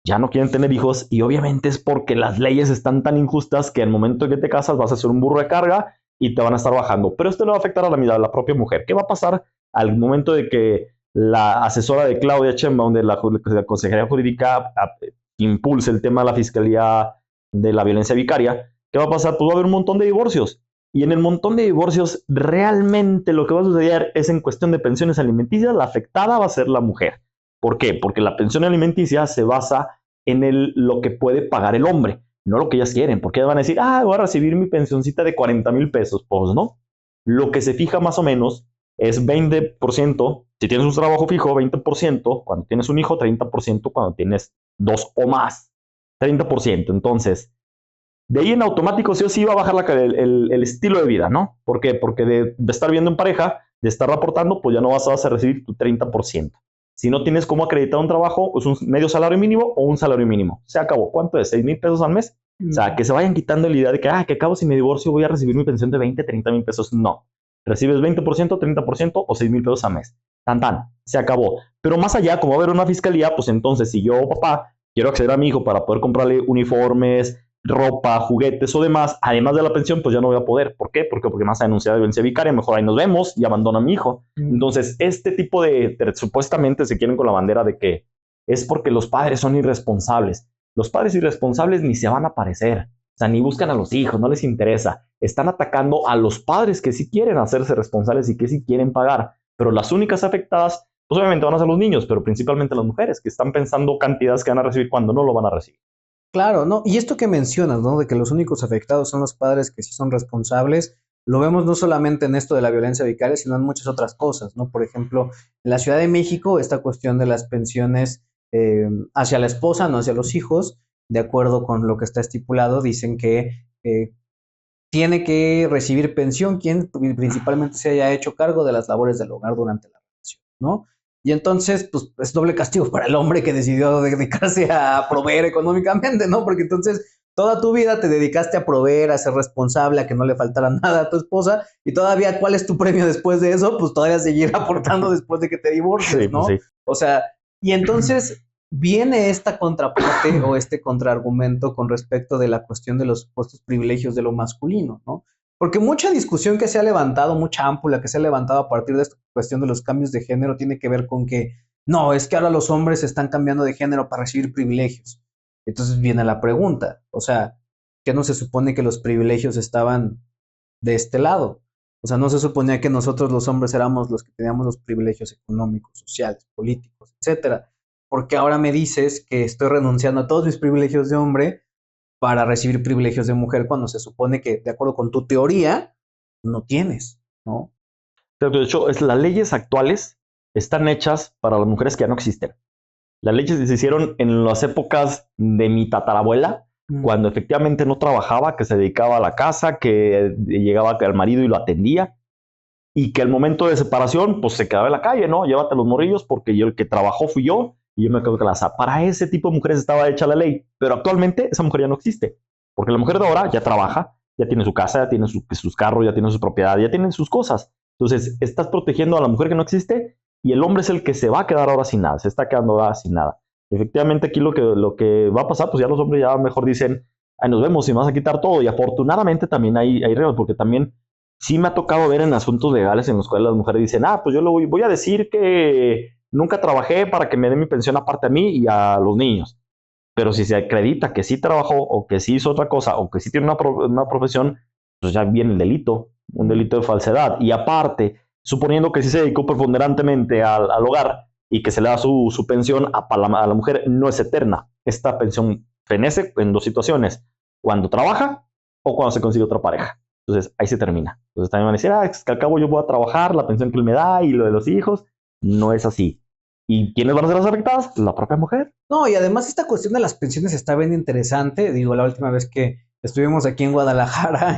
ya no quieren tener hijos, y obviamente es porque las leyes están tan injustas que al momento que te casas vas a ser un burro de carga y te van a estar bajando. Pero esto le va a afectar a la propia mujer. ¿Qué va a pasar al momento de que la asesora de Claudia Sheinbaum de la Consejería Jurídica impulse el tema de la Fiscalía de la Violencia Vicaria? ¿Qué va a pasar? Pues va a haber un montón de divorcios. Y en el montón de divorcios, realmente lo que va a suceder es en cuestión de pensiones alimenticias, la afectada va a ser la mujer. ¿Por qué? Porque la pensión alimenticia se basa en lo que puede pagar el hombre, no lo que ellas quieren. Porque ellas van a decir, voy a recibir mi pensioncita de 40,000 pesos. Pues no. Lo que se fija más o menos es 20%, si tienes un trabajo fijo, 20%, cuando tienes un hijo, 30%, cuando tienes 2 o más, 30%. Entonces, de ahí en automático sí o sí va a bajar el estilo de vida, ¿no? ¿Por qué? Porque de estar viendo en pareja, de estar reportando, pues ya no vas a recibir tu 30%. Si no tienes cómo acreditar un trabajo, pues un medio salario mínimo o un salario mínimo. Se acabó. ¿Cuánto es? ¿6,000 pesos al mes? O sea, que se vayan quitando la idea de que acabo si me divorcio voy a recibir mi pensión de 20, 30,000 pesos. No. Recibes 20%, 30% o 6,000 pesos al mes. Tan, se acabó. Pero más allá, como va a haber una fiscalía, pues entonces si yo, papá, quiero acceder a mi hijo para poder comprarle uniformes, ropa, juguetes o demás, además de la pensión, pues ya no voy a poder. ¿Por qué? Porque más a denunciar de violencia vicaria, mejor ahí nos vemos y abandono a mi hijo. Entonces, este tipo de supuestamente se quieren con la bandera de que es porque los padres son irresponsables. Los padres irresponsables ni se van a aparecer. O sea, ni buscan a los hijos, no les interesa. Están atacando a los padres que sí quieren hacerse responsables y que sí quieren pagar. Pero las únicas afectadas, pues obviamente van a ser los niños, pero principalmente las mujeres, que están pensando cantidades que van a recibir cuando no lo van a recibir. Claro, ¿no? Y esto que mencionas, ¿no? De que los únicos afectados son los padres que sí son responsables, lo vemos no solamente en esto de la violencia vicaria, sino en muchas otras cosas, ¿no? Por ejemplo, en la Ciudad de México, esta cuestión de las pensiones hacia la esposa, no hacia los hijos, de acuerdo con lo que está estipulado, dicen que tiene que recibir pensión quien principalmente se haya hecho cargo de las labores del hogar durante la relación, ¿no? Y entonces, pues, es doble castigo para el hombre que decidió dedicarse a proveer económicamente, ¿no? Porque entonces, toda tu vida te dedicaste a proveer, a ser responsable, a que no le faltara nada a tu esposa, y todavía, ¿cuál es tu premio después de eso? Pues todavía seguir aportando después de que te divorcies, Sí, ¿no? pues sí. O sea, y entonces viene esta contraparte o este contraargumento con respecto de la cuestión de los supuestos privilegios de lo masculino, ¿no? Porque mucha discusión que se ha levantado, mucha ámpula que se ha levantado a partir de esta cuestión de los cambios de género tiene que ver con que no, es que ahora los hombres están cambiando de género para recibir privilegios. Entonces viene la pregunta, o sea, ¿qué no se supone que los privilegios estaban de este lado? O sea, no se suponía que nosotros los hombres éramos los que teníamos los privilegios económicos, sociales, políticos, etcétera. Porque ahora me dices que estoy renunciando a todos mis privilegios de hombre para recibir privilegios de mujer cuando se supone que, de acuerdo con tu teoría, no tienes, ¿no? Pero de hecho, las leyes actuales están hechas para las mujeres que ya no existen. Las leyes se hicieron en las épocas de mi tatarabuela, cuando efectivamente no trabajaba, que se dedicaba a la casa, que llegaba al marido y lo atendía, y que al momento de separación, pues se quedaba en la calle, ¿no? Llévate los morrillos porque yo el que trabajó fui yo y yo me quedo con la casa. Para ese tipo de mujeres estaba hecha la ley, pero actualmente esa mujer ya no existe, porque la mujer de ahora ya trabaja, ya tiene su casa, ya tiene sus carros, ya tiene sus propiedades, ya tiene sus cosas. Entonces, estás protegiendo a la mujer que no existe y el hombre es el que se va a quedar ahora sin nada, se está quedando ahora sin nada. Efectivamente, aquí lo que va a pasar, pues ya los hombres ya mejor dicen, ay, nos vemos y me vas a quitar todo. Y afortunadamente también hay reglas, porque también sí me ha tocado ver en asuntos legales en los cuales las mujeres dicen, pues yo voy a decir que nunca trabajé para que me den mi pensión aparte a mí y a los niños. Pero si se acredita que sí trabajó o que sí hizo otra cosa o que sí tiene una profesión, pues ya viene el delito, un delito de falsedad. Y aparte, suponiendo que sí se dedicó preponderantemente al hogar y que se le da su pensión a la mujer, no es eterna. Esta pensión fenece en dos situaciones, cuando trabaja o cuando se consigue otra pareja. Entonces ahí se termina. Entonces también van a decir, es que al cabo yo voy a trabajar, la pensión que él me da y lo de los hijos. No es así. ¿Y quiénes van a ser las afectadas? La propia mujer. No, y además esta cuestión de las pensiones está bien interesante. Digo, la última vez que estuvimos aquí en Guadalajara,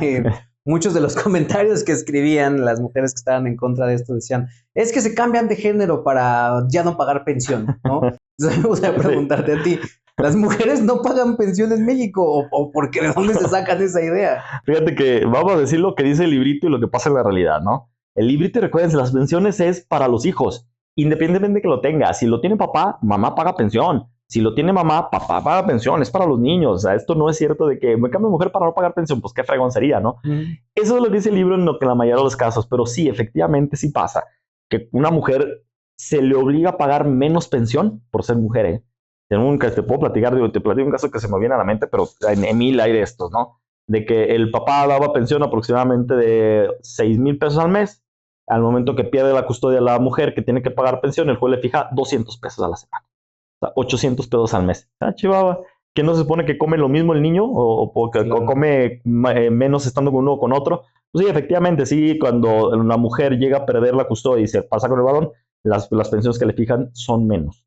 muchos de los comentarios que escribían las mujeres que estaban en contra de esto decían, es que se cambian de género para ya no pagar pensión, ¿no? Entonces me gustaría preguntarte a ti, ¿las mujeres no pagan pensión en México o por qué de dónde se sacan esa idea? Fíjate que vamos a decir lo que dice el librito y lo que pasa en la realidad, ¿no? El librito, recuerden, las pensiones es para los hijos, independientemente de que lo tenga. Si lo tiene papá, mamá paga pensión. Si lo tiene mamá, papá paga pensión. Es para los niños. O sea, esto no es cierto de que me cambio de mujer para no pagar pensión. Pues qué fregón sería, ¿no? Eso es lo que dice el libro en la mayoría de los casos. Pero sí, efectivamente sí pasa. Que una mujer se le obliga a pagar menos pensión por ser mujer, ¿eh? Te puedo platicar, te platico un caso que se me viene a la mente, pero en mil hay de estos, ¿no? De que el papá daba pensión aproximadamente de 6,000 pesos al mes. Al momento que pierde la custodia la mujer que tiene que pagar pensión, el juez le fija 200 pesos a la semana. O sea, 800 pesos al mes. Chivaba. ¿Que no se supone que come lo mismo el niño o que claro, come menos estando con uno o con otro? Pues sí, efectivamente, sí, cuando una mujer llega a perder la custodia y se pasa con el varón, las pensiones que le fijan son menos.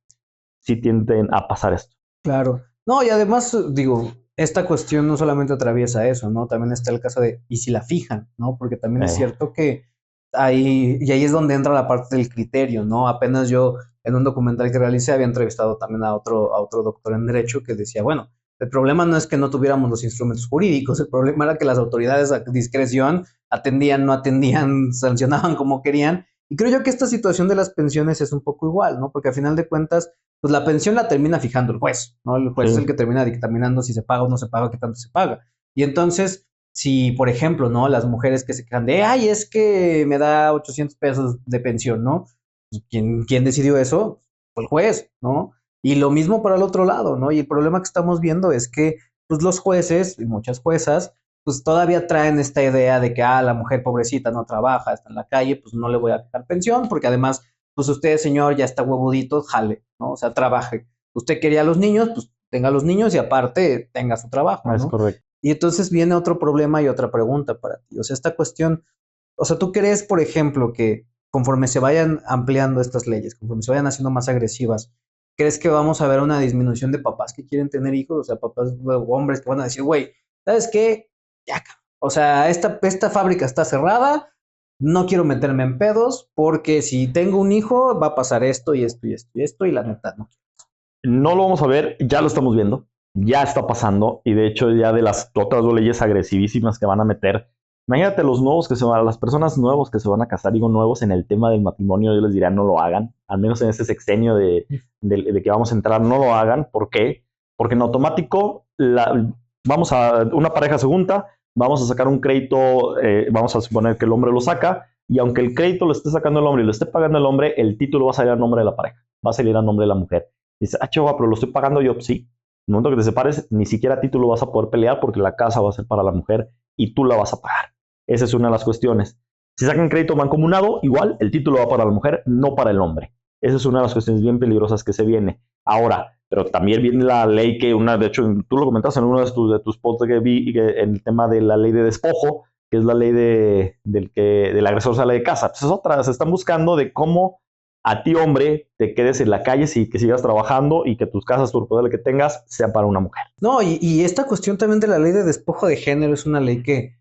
Sí tienden a pasar esto. Claro. No, y además, digo, esta cuestión no solamente atraviesa eso, ¿no? También está el caso de, ¿y si la fijan? ¿No? Porque también es cierto que y ahí es donde entra la parte del criterio, ¿no? Apenas yo en un documental que realicé había entrevistado también a otro doctor en Derecho que decía, bueno, el problema no es que no tuviéramos los instrumentos jurídicos, el problema era que las autoridades a discreción atendían, no atendían, sancionaban como querían. Y creo yo que esta situación de las pensiones es un poco igual, ¿no? Porque a final de cuentas, pues la pensión la termina fijando el juez, ¿no? El juez es el que termina dictaminando si se paga o no se paga, qué tanto se paga. Y entonces, si, por ejemplo, ¿no? Las mujeres que se quejan de, ay, es que me da 800 pesos de pensión, ¿no? Pues, ¿quién decidió eso? Fue el juez, ¿no? Y lo mismo para el otro lado, ¿no? Y el problema que estamos viendo es que, pues, los jueces y muchas juezas, pues, todavía traen esta idea de que, la mujer pobrecita no trabaja, está en la calle, pues, no le voy a fijar pensión, porque además, pues, usted, señor, ya está huevudito, jale, ¿no? O sea, trabaje. Usted quería a los niños, pues, tenga a los niños y aparte tenga su trabajo, ¿no? Es correcto. Y entonces viene otro problema y otra pregunta para ti. O sea, esta cuestión, o sea, ¿tú crees, por ejemplo, que conforme se vayan ampliando estas leyes, conforme se vayan haciendo más agresivas, crees que vamos a ver una disminución de papás que quieren tener hijos? O sea, papás, hombres que van a decir, güey, ¿sabes qué? Ya, o sea, esta fábrica está cerrada, no quiero meterme en pedos, porque si tengo un hijo va a pasar esto y esto y esto y esto, y la neta no. No lo vamos a ver, ya lo estamos viendo. ya está pasando, y de hecho ya de las otras dos leyes agresivísimas que van a meter, imagínate los nuevos que se van, las personas nuevos que se van a casar, digo nuevos en el tema del matrimonio, yo les diría no lo hagan, al menos en este sexenio de que vamos a entrar, no lo hagan. ¿Por qué? Porque en automático vamos a una pareja se junta, vamos a sacar un crédito, vamos a suponer que el hombre lo saca, y aunque el crédito lo esté sacando el hombre y lo esté pagando el hombre, el título va a salir a nombre de la pareja, va a salir a nombre de la mujer. Dice, chaval, pero lo estoy pagando yo. Sí, en el momento que te separes, ni siquiera título vas a poder pelear porque la casa va a ser para la mujer y tú la vas a pagar. Esa es una de las cuestiones. Si sacan crédito mancomunado, igual el título va para la mujer, no para el hombre. Esa es una de las cuestiones bien peligrosas que se viene. Ahora, pero también viene la ley que de hecho, tú lo comentaste en uno de tus posts que vi, en el tema de la ley de despojo, que es la ley del agresor sale de casa. Pues es otra, se están buscando de cómo a ti, hombre, te quedes en la calle y que sigas trabajando y que tus casas, tu poder que tengas, sea para una mujer. No, y esta cuestión también de la ley de despojo de género es una ley que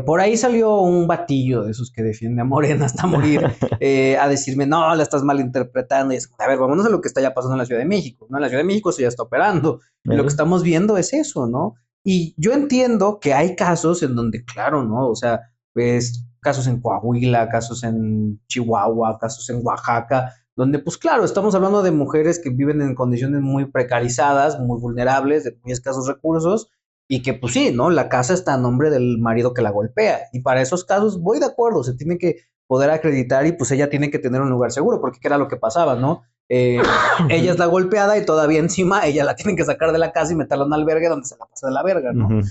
por ahí salió un batillo de esos que defiende a Morena hasta morir a decirme, no, la estás malinterpretando. Y es, a ver, vámonos a lo que está ya pasando en la Ciudad de México, ¿no? En la Ciudad de México eso ya está operando. Y lo que estamos viendo es eso, ¿no? Y yo entiendo que hay casos en donde, claro, ¿no? O sea, pues casos en Coahuila, casos en Chihuahua, casos en Oaxaca, donde pues claro, estamos hablando de mujeres que viven en condiciones muy precarizadas, muy vulnerables, de muy escasos recursos, y que pues sí, ¿no? La casa está a nombre del marido que la golpea, y para esos casos voy de acuerdo, se tiene que poder acreditar y pues ella tiene que tener un lugar seguro, porque ¿qué era lo que pasaba, no? Ella es la golpeada y todavía encima ella la tienen que sacar de la casa y meterla en un albergue donde se la pasa de la verga, ¿no?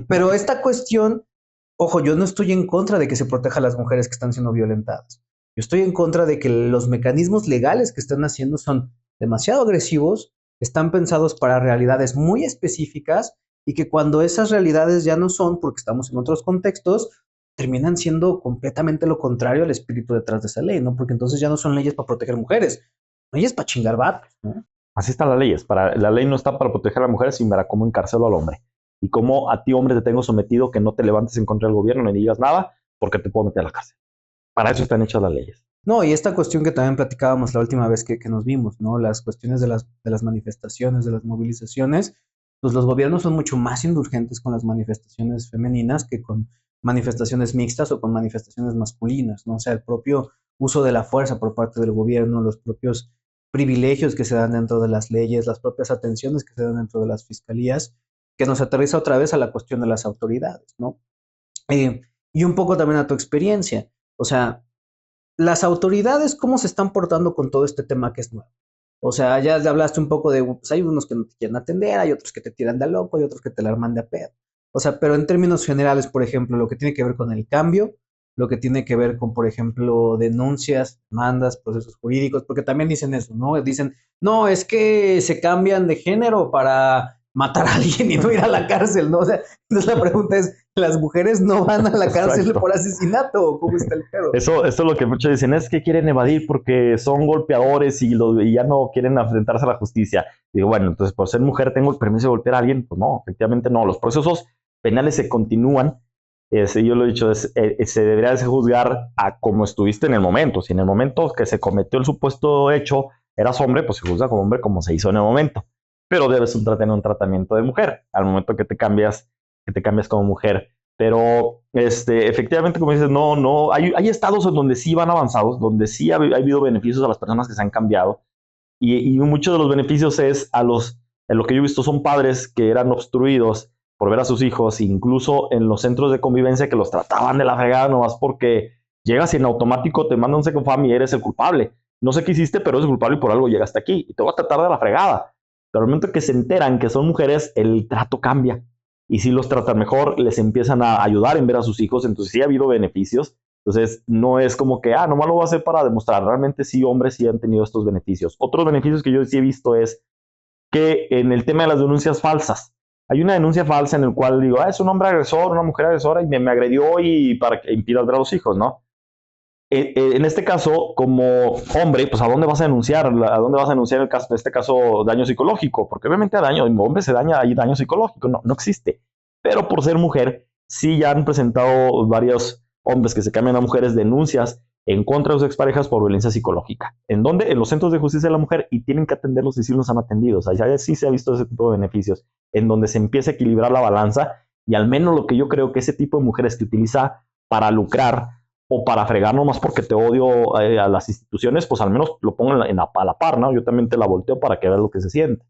Pero esta cuestión, ojo, yo no estoy en contra de que se proteja a las mujeres que están siendo violentadas. Yo estoy en contra de que los mecanismos legales que están haciendo son demasiado agresivos, están pensados para realidades muy específicas y que cuando esas realidades ya no son, porque estamos en otros contextos, terminan siendo completamente lo contrario al espíritu detrás de esa ley, ¿no? Porque entonces ya no son leyes para proteger mujeres, leyes para chingar vatos, ¿no? Así están las leyes. La ley no está para proteger a la mujer, sino para cómo encarcelo al hombre. Y cómo a ti, hombre, te tengo sometido, que no te levantes en contra del gobierno ni digas nada, porque te puedo meter a la cárcel. Para eso están hechas las leyes. No, y esta cuestión que también platicábamos la última vez que nos vimos, ¿no? Las cuestiones de las manifestaciones, de las movilizaciones, pues los gobiernos son mucho más indulgentes con las manifestaciones femeninas que con manifestaciones mixtas o con manifestaciones masculinas, ¿no? O sea, el propio uso de la fuerza por parte del gobierno, los propios privilegios que se dan dentro de las leyes, las propias atenciones que se dan dentro de las fiscalías, que nos aterriza otra vez a la cuestión de las autoridades, ¿no? Y un poco también a tu experiencia, o sea, las autoridades, ¿cómo se están portando con todo este tema que es nuevo? O sea, ya hablaste un poco de, pues hay unos que no te quieren atender, hay otros que te tiran de loco, hay otros que te la arman de a pedo. O sea, pero en términos generales, por ejemplo, lo que tiene que ver con el cambio, lo que tiene que ver con, por ejemplo, denuncias, demandas, procesos jurídicos, porque también dicen eso, ¿no? Dicen, no, es que se cambian de género para matar a alguien y no ir a la cárcel, ¿no? O sea, entonces la pregunta es, ¿las mujeres no van a la cárcel Exacto. por asesinato o cómo está el pedo? Eso es lo que muchos dicen, es que quieren evadir porque son golpeadores y ya no quieren enfrentarse a la justicia. Digo, bueno, entonces por ser mujer tengo el permiso de golpear a alguien. Pues no, efectivamente no. Los procesos penales se continúan. Yo lo he dicho, se debería de juzgar a como estuviste en el momento. Si en el momento que se cometió el supuesto hecho eras hombre, pues se juzga como hombre como se hizo en el momento. Pero debes tener un tratamiento de mujer al momento que te cambias como mujer. Pero efectivamente, como dices, no, hay estados en donde sí van avanzados, donde sí ha habido beneficios a las personas que se han cambiado. Y muchos de los beneficios es en lo que yo he visto son padres que eran obstruidos por ver a sus hijos, incluso en los centros de convivencia que los trataban de la fregada nomás porque llegas y en automático te mandan un second family y eres el culpable. No sé qué hiciste, pero eres culpable y por algo llegaste aquí y te voy a tratar de la fregada. Pero al momento que se enteran que son mujeres, el trato cambia. Y si los tratan mejor, les empiezan a ayudar en ver a sus hijos, entonces sí ha habido beneficios. Entonces no es como que, nomás lo voy a hacer para demostrar. Realmente sí, hombres sí han tenido estos beneficios. Otros beneficios que yo sí he visto es que en el tema de las denuncias falsas, hay una denuncia falsa en el cual digo, es un hombre agresor, una mujer agresora y me agredió y para que impida ver a los hijos, ¿no? En este caso, como hombre, pues ¿a dónde vas a denunciar? ¿A dónde vas a denunciar en este caso daño psicológico? Porque obviamente hombre se daña, hay daño psicológico, no existe. Pero por ser mujer, sí ya han presentado varios hombres que se cambian a mujeres denuncias en contra de sus exparejas por violencia psicológica. ¿En dónde? En los centros de justicia de la mujer, y tienen que atenderlos y sí los han atendido. O sea, ya sí se ha visto ese tipo de beneficios, en donde se empieza a equilibrar la balanza, y al menos lo que yo creo que ese tipo de mujeres que utiliza para lucrar o para fregar nomás porque te odio a las instituciones, pues al menos lo pongan a la par, ¿no? Yo también te la volteo para que veas lo que se siente.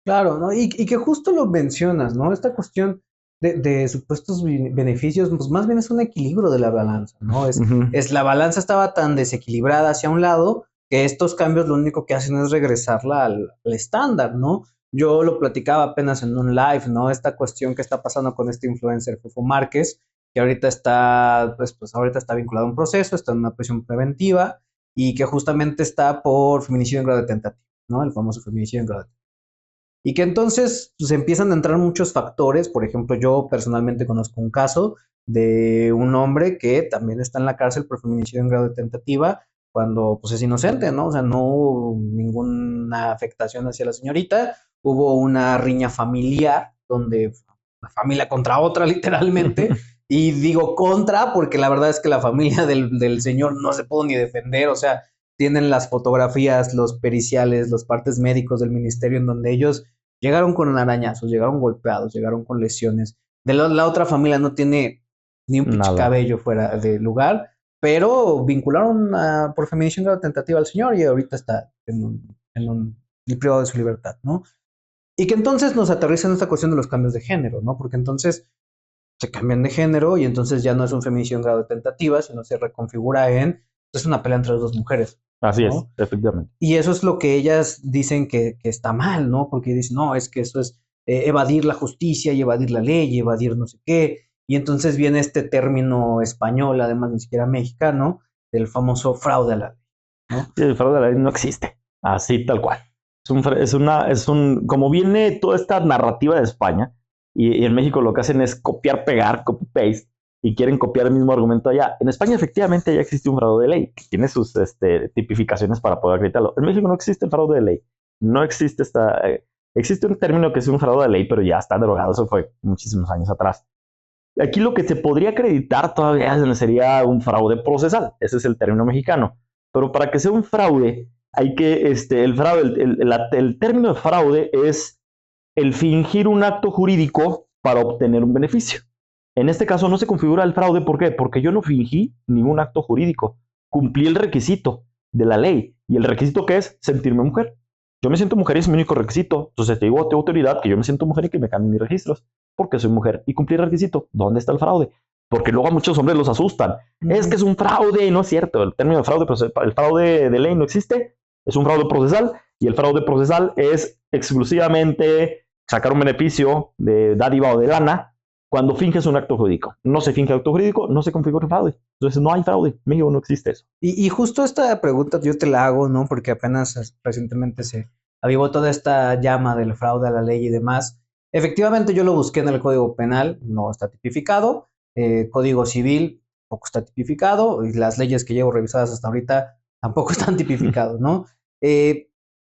Claro, ¿no? Y que justo lo mencionas, ¿no? Esta cuestión de supuestos beneficios, pues más bien es un equilibrio de la balanza, ¿no? Es la balanza estaba tan desequilibrada hacia un lado que estos cambios lo único que hacen es regresarla al estándar, ¿no? Yo lo platicaba apenas en un live, ¿no? Esta cuestión que está pasando con este influencer Fufo Márquez, que ahorita está, pues ahorita está vinculado a un proceso, está en una prisión preventiva y que justamente está por feminicidio en grado de tentativa, ¿no? El famoso feminicidio en grado de tentativa. Y que entonces pues, empiezan a entrar muchos factores. Por ejemplo, yo personalmente conozco un caso de un hombre que también está en la cárcel por feminicidio en grado de tentativa cuando pues es inocente, ¿no? O sea, no hubo ninguna afectación hacia la señorita, hubo una riña familiar donde la familia contra otra literalmente, y digo contra porque la verdad es que la familia del señor no se pudo ni defender, o sea, tienen las fotografías, los periciales, los partes médicos del ministerio en donde ellos llegaron con arañazos, llegaron golpeados, llegaron con lesiones. De la otra familia no tiene ni un pinche cabello fuera de lugar, pero vincularon por feminicidio en grado de tentativa al señor y ahorita está en privado de su libertad, ¿no? Y que entonces nos aterriza en esta cuestión de los cambios de género, ¿no? Porque entonces se cambian de género y entonces ya no es un feminicidio en grado de tentativa, sino se reconfigura es una pelea entre dos mujeres. Así ¿no? es, efectivamente. Y eso es lo que ellas dicen que está mal, ¿no? Porque dicen, no, es que eso es evadir la justicia y evadir la ley y evadir no sé qué. Y entonces viene este término español, además ni siquiera mexicano, del famoso fraude a la ley, ¿no? Sí, el fraude a la ley no existe, así tal cual. Como viene toda esta narrativa de España, y en México lo que hacen es copiar, pegar, copy-paste, y quieren copiar el mismo argumento allá. En España efectivamente ya existe un fraude de ley, que tiene sus tipificaciones para poder acreditarlo. En México no existe el fraude de ley, no existe existe un término que es un fraude de ley, pero ya está derogado, eso fue muchísimos años atrás. Aquí lo que se podría acreditar todavía sería un fraude procesal, ese es el término mexicano, pero para que sea un fraude, hay que, el término de fraude es el fingir un acto jurídico para obtener un beneficio. En este caso no se configura el fraude, ¿por qué? Porque yo no fingí ningún acto jurídico, cumplí el requisito de la ley, y el requisito que es sentirme mujer. Yo me siento mujer y es mi único requisito, entonces te digo a tu autoridad que yo me siento mujer y que me cambien mis registros, porque soy mujer y cumplí el requisito. ¿Dónde está el fraude? Porque luego a muchos hombres los asustan. Es que es un fraude, y no es cierto, el término de fraude, pues el fraude de ley no existe, es un fraude procesal, y el fraude procesal es exclusivamente sacar un beneficio de dádiva o de lana cuando finges un acto jurídico. No se finge acto jurídico, no se configura fraude. Entonces no hay fraude. En México no existe eso. Y justo esta pregunta yo te la hago, ¿no? Porque apenas recientemente se avivó toda esta llama del fraude a la ley y demás. Efectivamente yo lo busqué en el Código Penal, no está tipificado. Código Civil tampoco está tipificado. Y las leyes que llevo revisadas hasta ahorita tampoco están tipificados, ¿no?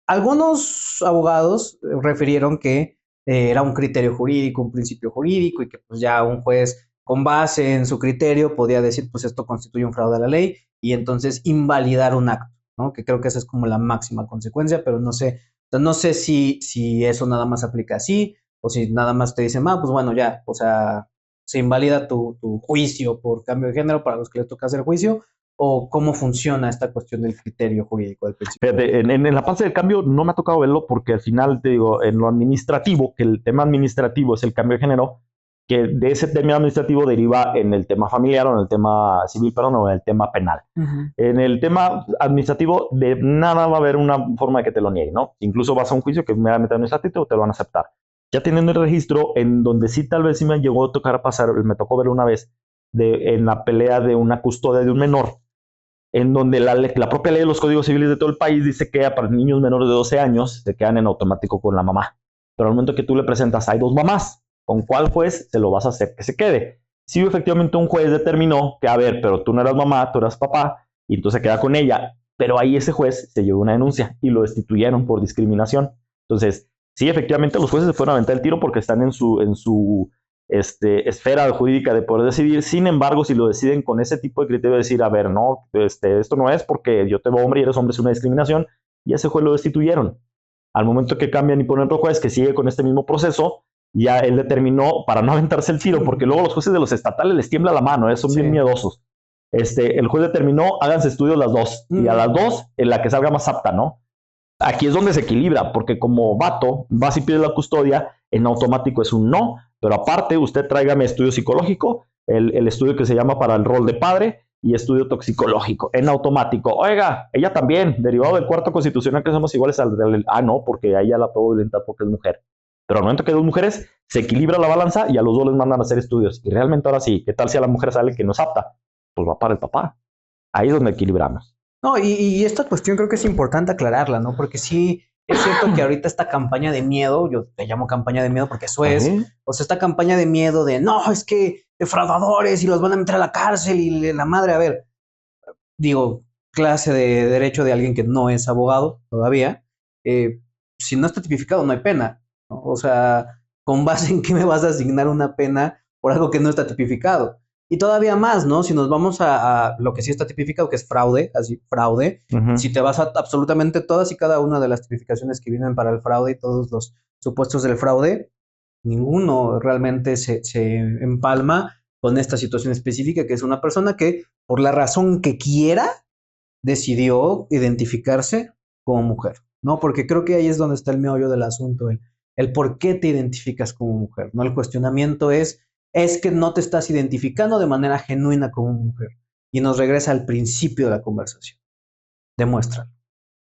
Algunos abogados refirieron que era un criterio jurídico, un principio jurídico y que pues ya un juez con base en su criterio podía decir pues esto constituye un fraude a la ley y entonces invalidar un acto, ¿no? Que creo que esa es como la máxima consecuencia, pero no sé si eso nada más aplica así o si nada más te dicen, pues bueno, ya, o sea, se invalida tu juicio por cambio de género para los que les toca hacer juicio, o cómo funciona esta cuestión del criterio jurídico del principio. Fíjate, en la fase del cambio no me ha tocado verlo porque al final te digo, en lo administrativo, que el tema administrativo es el cambio de género, que de ese tema administrativo deriva en el tema familiar o en el tema civil, perdón, o en el tema penal. En el tema administrativo de nada va a haber una forma de que te lo nieguen, ¿no? Incluso vas a un juicio que es meramente administrativo, te lo van a aceptar. Ya teniendo el registro, en donde sí tal vez sí me llegó a tocar pasar, me tocó verlo una vez, en la pelea de una custodia de un menor, en donde la propia ley de los códigos civiles de todo el país dice que para niños menores de 12 años se quedan en automático con la mamá. Pero al momento que tú le presentas, hay dos mamás, ¿con cuál juez se lo vas a hacer que se quede? Si efectivamente un juez determinó que, a ver, pero tú no eras mamá, tú eras papá, y entonces se queda con ella, pero ahí ese juez se llevó una denuncia y lo destituyeron por discriminación. Entonces, sí, efectivamente los jueces se fueron a aventar el tiro porque están en su esfera jurídica de poder decidir. Sin embargo, si lo deciden con ese tipo de criterio, de decir, a ver, no, esto no es porque yo te veo hombre y eres hombre, es una discriminación, y ese juez lo destituyeron. Al momento que cambian y ponen otro juez que sigue con este mismo proceso, ya él determinó, para no aventarse el tiro, porque luego los jueces de los estatales les tiembla la mano, son bien miedosos. El juez determinó, háganse estudios las dos, y a las dos, en la que salga más apta, ¿no? Aquí es donde se equilibra, porque como vato, vas y pides la custodia, en automático es un no, pero aparte usted tráigame estudio psicológico, el estudio que se llama para el rol de padre y estudio toxicológico, en automático. Oiga, ella también, derivado del cuarto constitucional que somos iguales al del... Ah, no, porque a ella la puedo violentar porque es mujer. Pero al momento que hay dos mujeres, se equilibra la balanza y a los dos les mandan a hacer estudios. Y realmente ahora sí, ¿qué tal si a la mujer sale que no es apta? Pues va para el papá. Ahí es donde equilibramos. No, y esta cuestión creo que es importante aclararla, ¿no? Porque sí, es cierto que ahorita esta campaña de miedo, yo te llamo campaña de miedo porque eso es, o sea, esta campaña de miedo de, no, es que defraudadores y los van a meter a la cárcel y la madre, a ver, digo, clase de derecho de alguien que no es abogado todavía, si no está tipificado no hay pena, ¿no? O sea, ¿con base en qué me vas a asignar una pena por algo que no está tipificado? Y todavía más, ¿no? Si nos vamos a lo que sí está tipificado, que es fraude, así, fraude, si te vas a absolutamente todas y cada una de las tipificaciones que vienen para el fraude y todos los supuestos del fraude, ninguno realmente se empalma con esta situación específica, que es una persona que, por la razón que quiera, decidió identificarse como mujer, ¿no? Porque creo que ahí es donde está el meollo del asunto, el por qué te identificas como mujer, ¿no? El cuestionamiento es que no te estás identificando de manera genuina como mujer. Y nos regresa al principio de la conversación. Demuéstralo,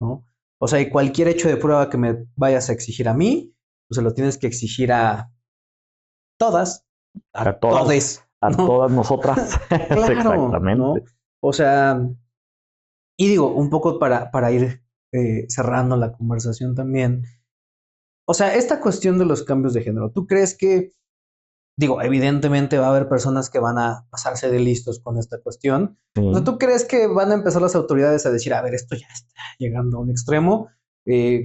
¿no? O sea, y cualquier hecho de prueba que me vayas a exigir a mí, pues se lo tienes que exigir a todas, a todas, ¿no? todas nosotras. Claro, exactamente. ¿no? O sea, y digo, un poco para ir cerrando la conversación también. O sea, esta cuestión de los cambios de género, ¿tú crees que, digo, evidentemente va a haber personas que van a pasarse de listos con esta cuestión? Sí. O sea, ¿tú crees que van a empezar las autoridades a decir, a ver, esto ya está llegando a un extremo?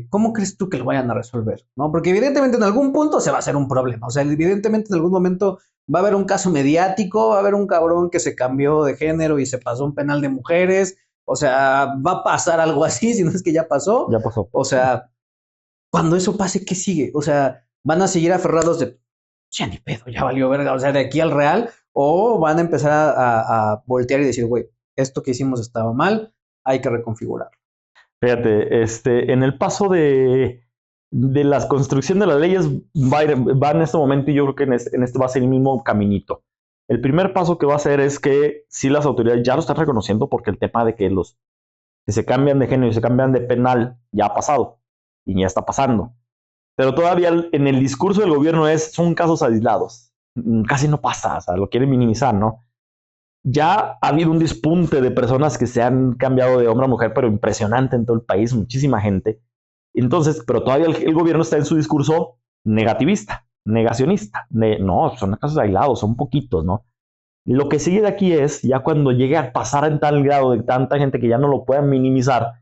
¿Cómo crees tú que lo vayan a resolver? ¿No? Porque evidentemente en algún punto se va a hacer un problema. O sea, evidentemente en algún momento va a haber un caso mediático, va a haber un cabrón que se cambió de género y se pasó un penal de mujeres. O sea, va a pasar algo así, si no es que ya pasó. Ya pasó. O sea, cuando eso pase, ¿qué sigue? O sea, ¿van a seguir aferrados de, ya ni pedo, ya valió verga, o sea, de aquí al real? ¿O van a empezar a voltear y decir, güey, esto que hicimos estaba mal, hay que reconfigurarlo? Fíjate, en el paso de la construcción de las leyes va en este momento, y yo creo que en este va a ser el mismo caminito. El primer paso que va a hacer es que si las autoridades ya lo están reconociendo, porque el tema de que los que se cambian de género y se cambian de penal ya ha pasado y ya está pasando. Pero todavía en el discurso del gobierno son casos aislados. Casi no pasa, o sea, lo quieren minimizar, ¿no? Ya ha habido un despunte de personas que se han cambiado de hombre a mujer, pero impresionante en todo el país, muchísima gente. Entonces, pero todavía el gobierno está en su discurso negativista, negacionista. No, son casos aislados, son poquitos, ¿no? Lo que sigue de aquí es, ya cuando llegue a pasar en tal grado de tanta gente que ya no lo puedan minimizar,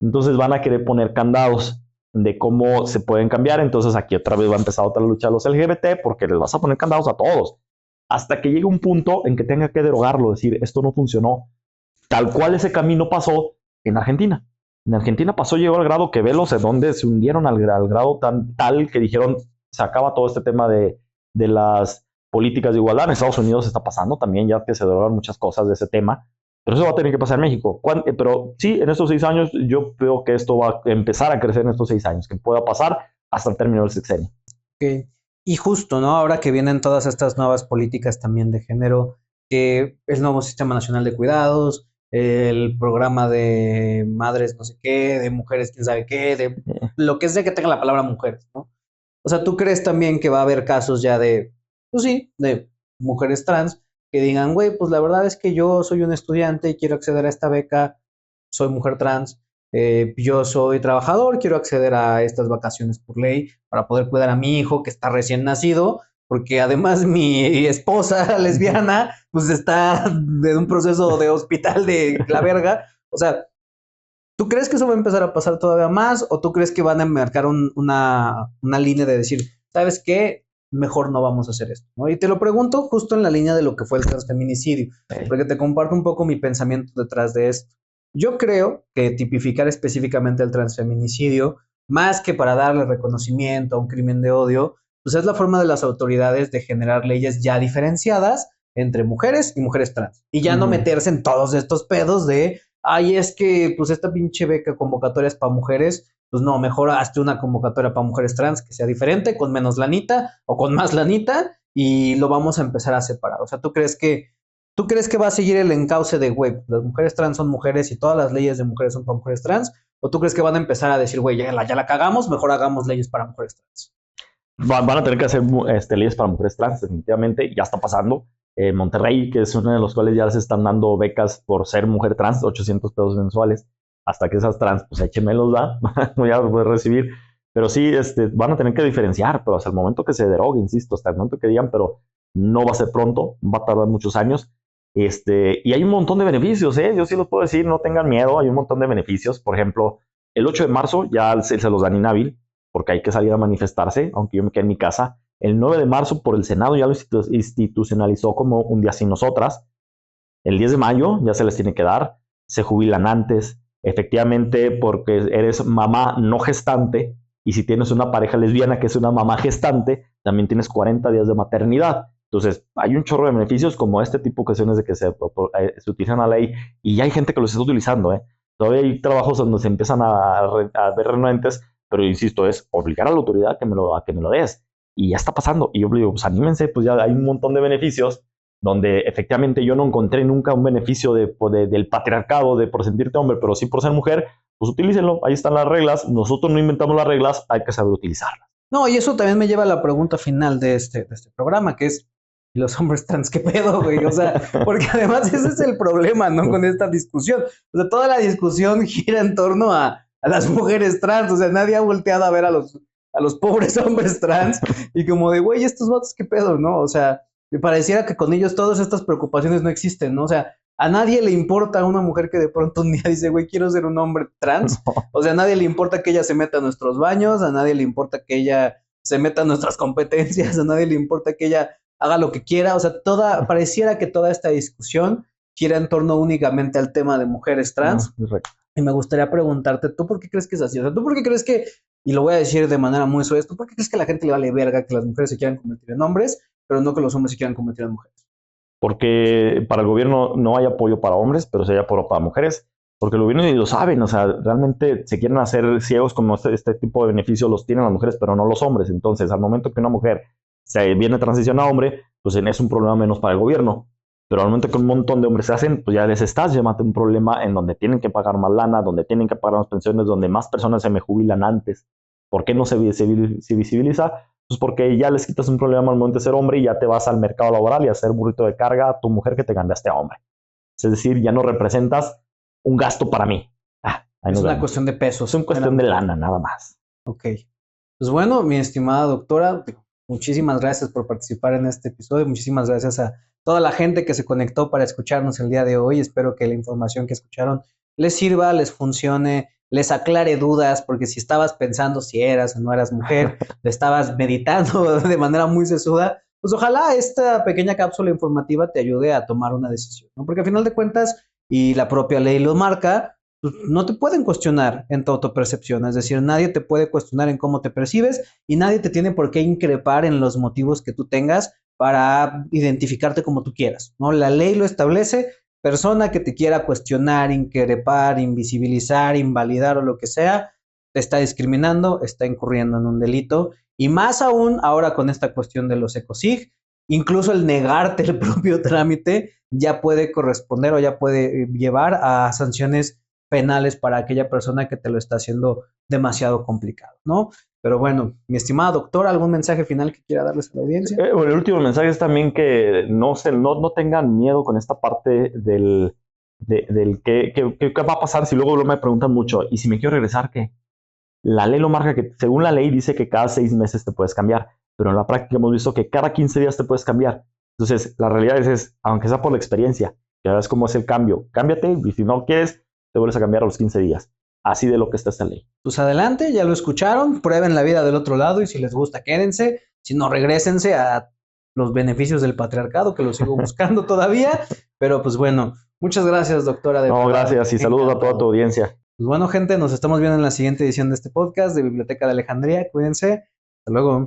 entonces van a querer poner candados de cómo se pueden cambiar. Entonces aquí otra vez va a empezar otra lucha a los LGBT porque les vas a poner candados a todos. Hasta que llegue un punto en que tenga que derogarlo, decir, esto no funcionó. Tal cual ese camino pasó en Argentina. En Argentina llegó al grado que velos en donde se hundieron al grado tal que dijeron, se acaba todo este tema de las políticas de igualdad. En Estados Unidos está pasando también, ya que se derogan muchas cosas de ese tema, pero eso va a tener que pasar en México. Pero sí, en estos 6 años, yo veo que esto va a empezar a crecer en estos 6 años, que pueda pasar hasta el término del sexenio. Okay. Y justo, ¿no? Ahora que vienen todas estas nuevas políticas también de género, el nuevo Sistema Nacional de Cuidados, el programa de madres no sé qué, de mujeres quién sabe qué, de lo que sea que tenga la palabra mujeres, ¿no? O sea, ¿tú crees también que va a haber casos ya de, pues sí, de mujeres trans que digan, güey, pues la verdad es que yo soy un estudiante y quiero acceder a esta beca, soy mujer trans, yo soy trabajador, quiero acceder a estas vacaciones por ley para poder cuidar a mi hijo que está recién nacido, porque además mi esposa lesbiana pues está en un proceso de hospital de la verga? O sea, ¿tú crees que eso va a empezar a pasar todavía más o tú crees que van a marcar una línea de decir, ¿sabes qué? mejor no vamos a hacer esto, ¿no? Y te lo pregunto justo en la línea de lo que fue el transfeminicidio, porque te comparto un poco mi pensamiento detrás de esto. Yo creo que tipificar específicamente el transfeminicidio, más que para darle reconocimiento a un crimen de odio, pues es la forma de las autoridades de generar leyes ya diferenciadas entre mujeres y mujeres trans. Y ya no meterse en todos estos pedos de, ay, es que pues esta pinche beca convocatoria es para mujeres, pues no, mejor hazte una convocatoria para mujeres trans que sea diferente, con menos lanita o con más lanita, y lo vamos a empezar a separar. O sea, ¿tú crees que va a seguir el encauce de, güey, las mujeres trans son mujeres y todas las leyes de mujeres son para mujeres trans? ¿O tú crees que van a empezar a decir, güey, ya la cagamos, mejor hagamos leyes para mujeres trans? Van a tener que hacer leyes para mujeres trans, definitivamente, ya está pasando. Monterrey, que es uno de los cuales ya se están dando becas por ser mujer trans, 800 pesos mensuales, hasta que esas trans, pues écheme los da, ya los puedes recibir. Pero sí, van a tener que diferenciar, pero hasta el momento que se derogue, insisto, hasta el momento que digan, pero no va a ser pronto, va a tardar muchos años. Y hay un montón de beneficios, yo sí los puedo decir, no tengan miedo, hay un montón de beneficios. Por ejemplo, el 8 de marzo ya se los dan inhábil, porque hay que salir a manifestarse, aunque yo me quede en mi casa. El 9 de marzo por el Senado ya lo institucionalizó como un día sin nosotras. El 10 de mayo ya se les tiene que dar. Se jubilan antes, efectivamente, porque eres mamá no gestante, y si tienes una pareja lesbiana que es una mamá gestante, también tienes 40 días de maternidad. Entonces, hay un chorro de beneficios como este tipo de ocasiones de que se utilizan la ley, y ya hay gente que los está utilizando. Todavía hay trabajos donde se empiezan a ver renuentes, pero insisto, es obligar a la autoridad a que me lo des. Y ya está pasando. Y yo digo, pues anímense, pues ya hay un montón de beneficios donde efectivamente yo no encontré nunca un beneficio del patriarcado, de por sentirte hombre, pero sí por ser mujer, pues utilícenlo. Ahí están las reglas. Nosotros no inventamos las reglas, hay que saber utilizarlas. No, y eso también me lleva a la pregunta final de este programa, que es, los hombres trans, ¿qué pedo, güey? O sea, porque además ese es el problema, ¿no? Con esta discusión. O sea, toda la discusión gira en torno a las mujeres trans. O sea, nadie ha volteado a ver a los pobres hombres trans y como de, güey, estos vatos, ¿qué pedo, no? O sea, me pareciera que con ellos todas estas preocupaciones no existen, ¿no? O sea, a nadie le importa a una mujer que de pronto un día dice, güey, quiero ser un hombre trans. O sea, a nadie le importa que ella se meta a nuestros baños, a nadie le importa que ella se meta a nuestras competencias, a nadie le importa que ella haga lo que quiera. O sea, pareciera que toda esta discusión gira en torno únicamente al tema de mujeres trans. Y me gustaría preguntarte, ¿tú por qué crees que es así? O sea, ¿tú por qué crees que, y lo voy a decir de manera muy suave, ¿tú por qué crees que a la gente le vale verga que las mujeres se quieran convertir en hombres, pero no que los hombres se quieran convertir en mujeres? Porque para el gobierno no hay apoyo para hombres, pero sí hay apoyo para mujeres. Porque el gobierno ni lo saben, o sea, realmente se quieren hacer ciegos como este tipo de beneficios los tienen las mujeres, pero no los hombres. Entonces, al momento que una mujer se viene a transición a hombre, pues es un problema menos para el gobierno. Pero al momento que un montón de hombres se hacen, pues ya les estás llevando un problema en donde tienen que pagar más lana, donde tienen que pagar más pensiones, donde más personas se me jubilan antes. ¿Por qué no se visibiliza? Pues porque ya les quitas un problema al momento de ser hombre y ya te vas al mercado laboral y a hacer burrito de carga a tu mujer que te cambiaste a hombre. Es decir, ya no representas un gasto para mí. Es una cuestión de pesos. Es una cuestión de lana, nada más. Ok. Pues bueno, mi estimada doctora, muchísimas gracias por participar en este episodio. Muchísimas gracias a toda la gente que se conectó para escucharnos el día de hoy. Espero que la información que escucharon les sirva, les funcione, les aclare dudas, porque si estabas pensando si eras o no eras mujer, le estabas meditando de manera muy sesuda, pues ojalá esta pequeña cápsula informativa te ayude a tomar una decisión, ¿no? Porque al final de cuentas, y la propia ley lo marca, pues no te pueden cuestionar en tu autopercepción, es decir, nadie te puede cuestionar en cómo te percibes y nadie te tiene por qué increpar en los motivos que tú tengas para identificarte como tú quieras, ¿no? La ley lo establece. Persona que te quiera cuestionar, increpar, invisibilizar, invalidar o lo que sea, te está discriminando, está incurriendo en un delito. Y más aún ahora con esta cuestión de los ECOSIG, incluso el negarte el propio trámite ya puede corresponder o ya puede llevar a sanciones penales para aquella persona que te lo está haciendo demasiado complicado, ¿no? Pero bueno, mi estimada doctora, ¿algún mensaje final que quiera darles a la audiencia? Bueno, el último mensaje es también que no tengan miedo con esta parte del qué va a pasar si luego me preguntan mucho, ¿y si me quiero regresar qué? La ley lo marca que, según la ley, dice que cada 6 meses te puedes cambiar, pero en la práctica hemos visto que cada 15 días te puedes cambiar. Entonces, la realidad es aunque sea por la experiencia, que veas cómo es el cambio, cámbiate y si no quieres, te vuelves a cambiar a los 15 días. Así de lo que está esta ley. Pues adelante, ya lo escucharon, prueben la vida del otro lado y si les gusta, quédense. sino regrésense a los beneficios del patriarcado, que lo sigo buscando todavía, pero pues bueno, muchas gracias, doctora. No, gracias y saludos a toda tu audiencia. Pues bueno, gente, nos estamos viendo en la siguiente edición de este podcast de Biblioteca de Alejandría. Cuídense. Hasta luego.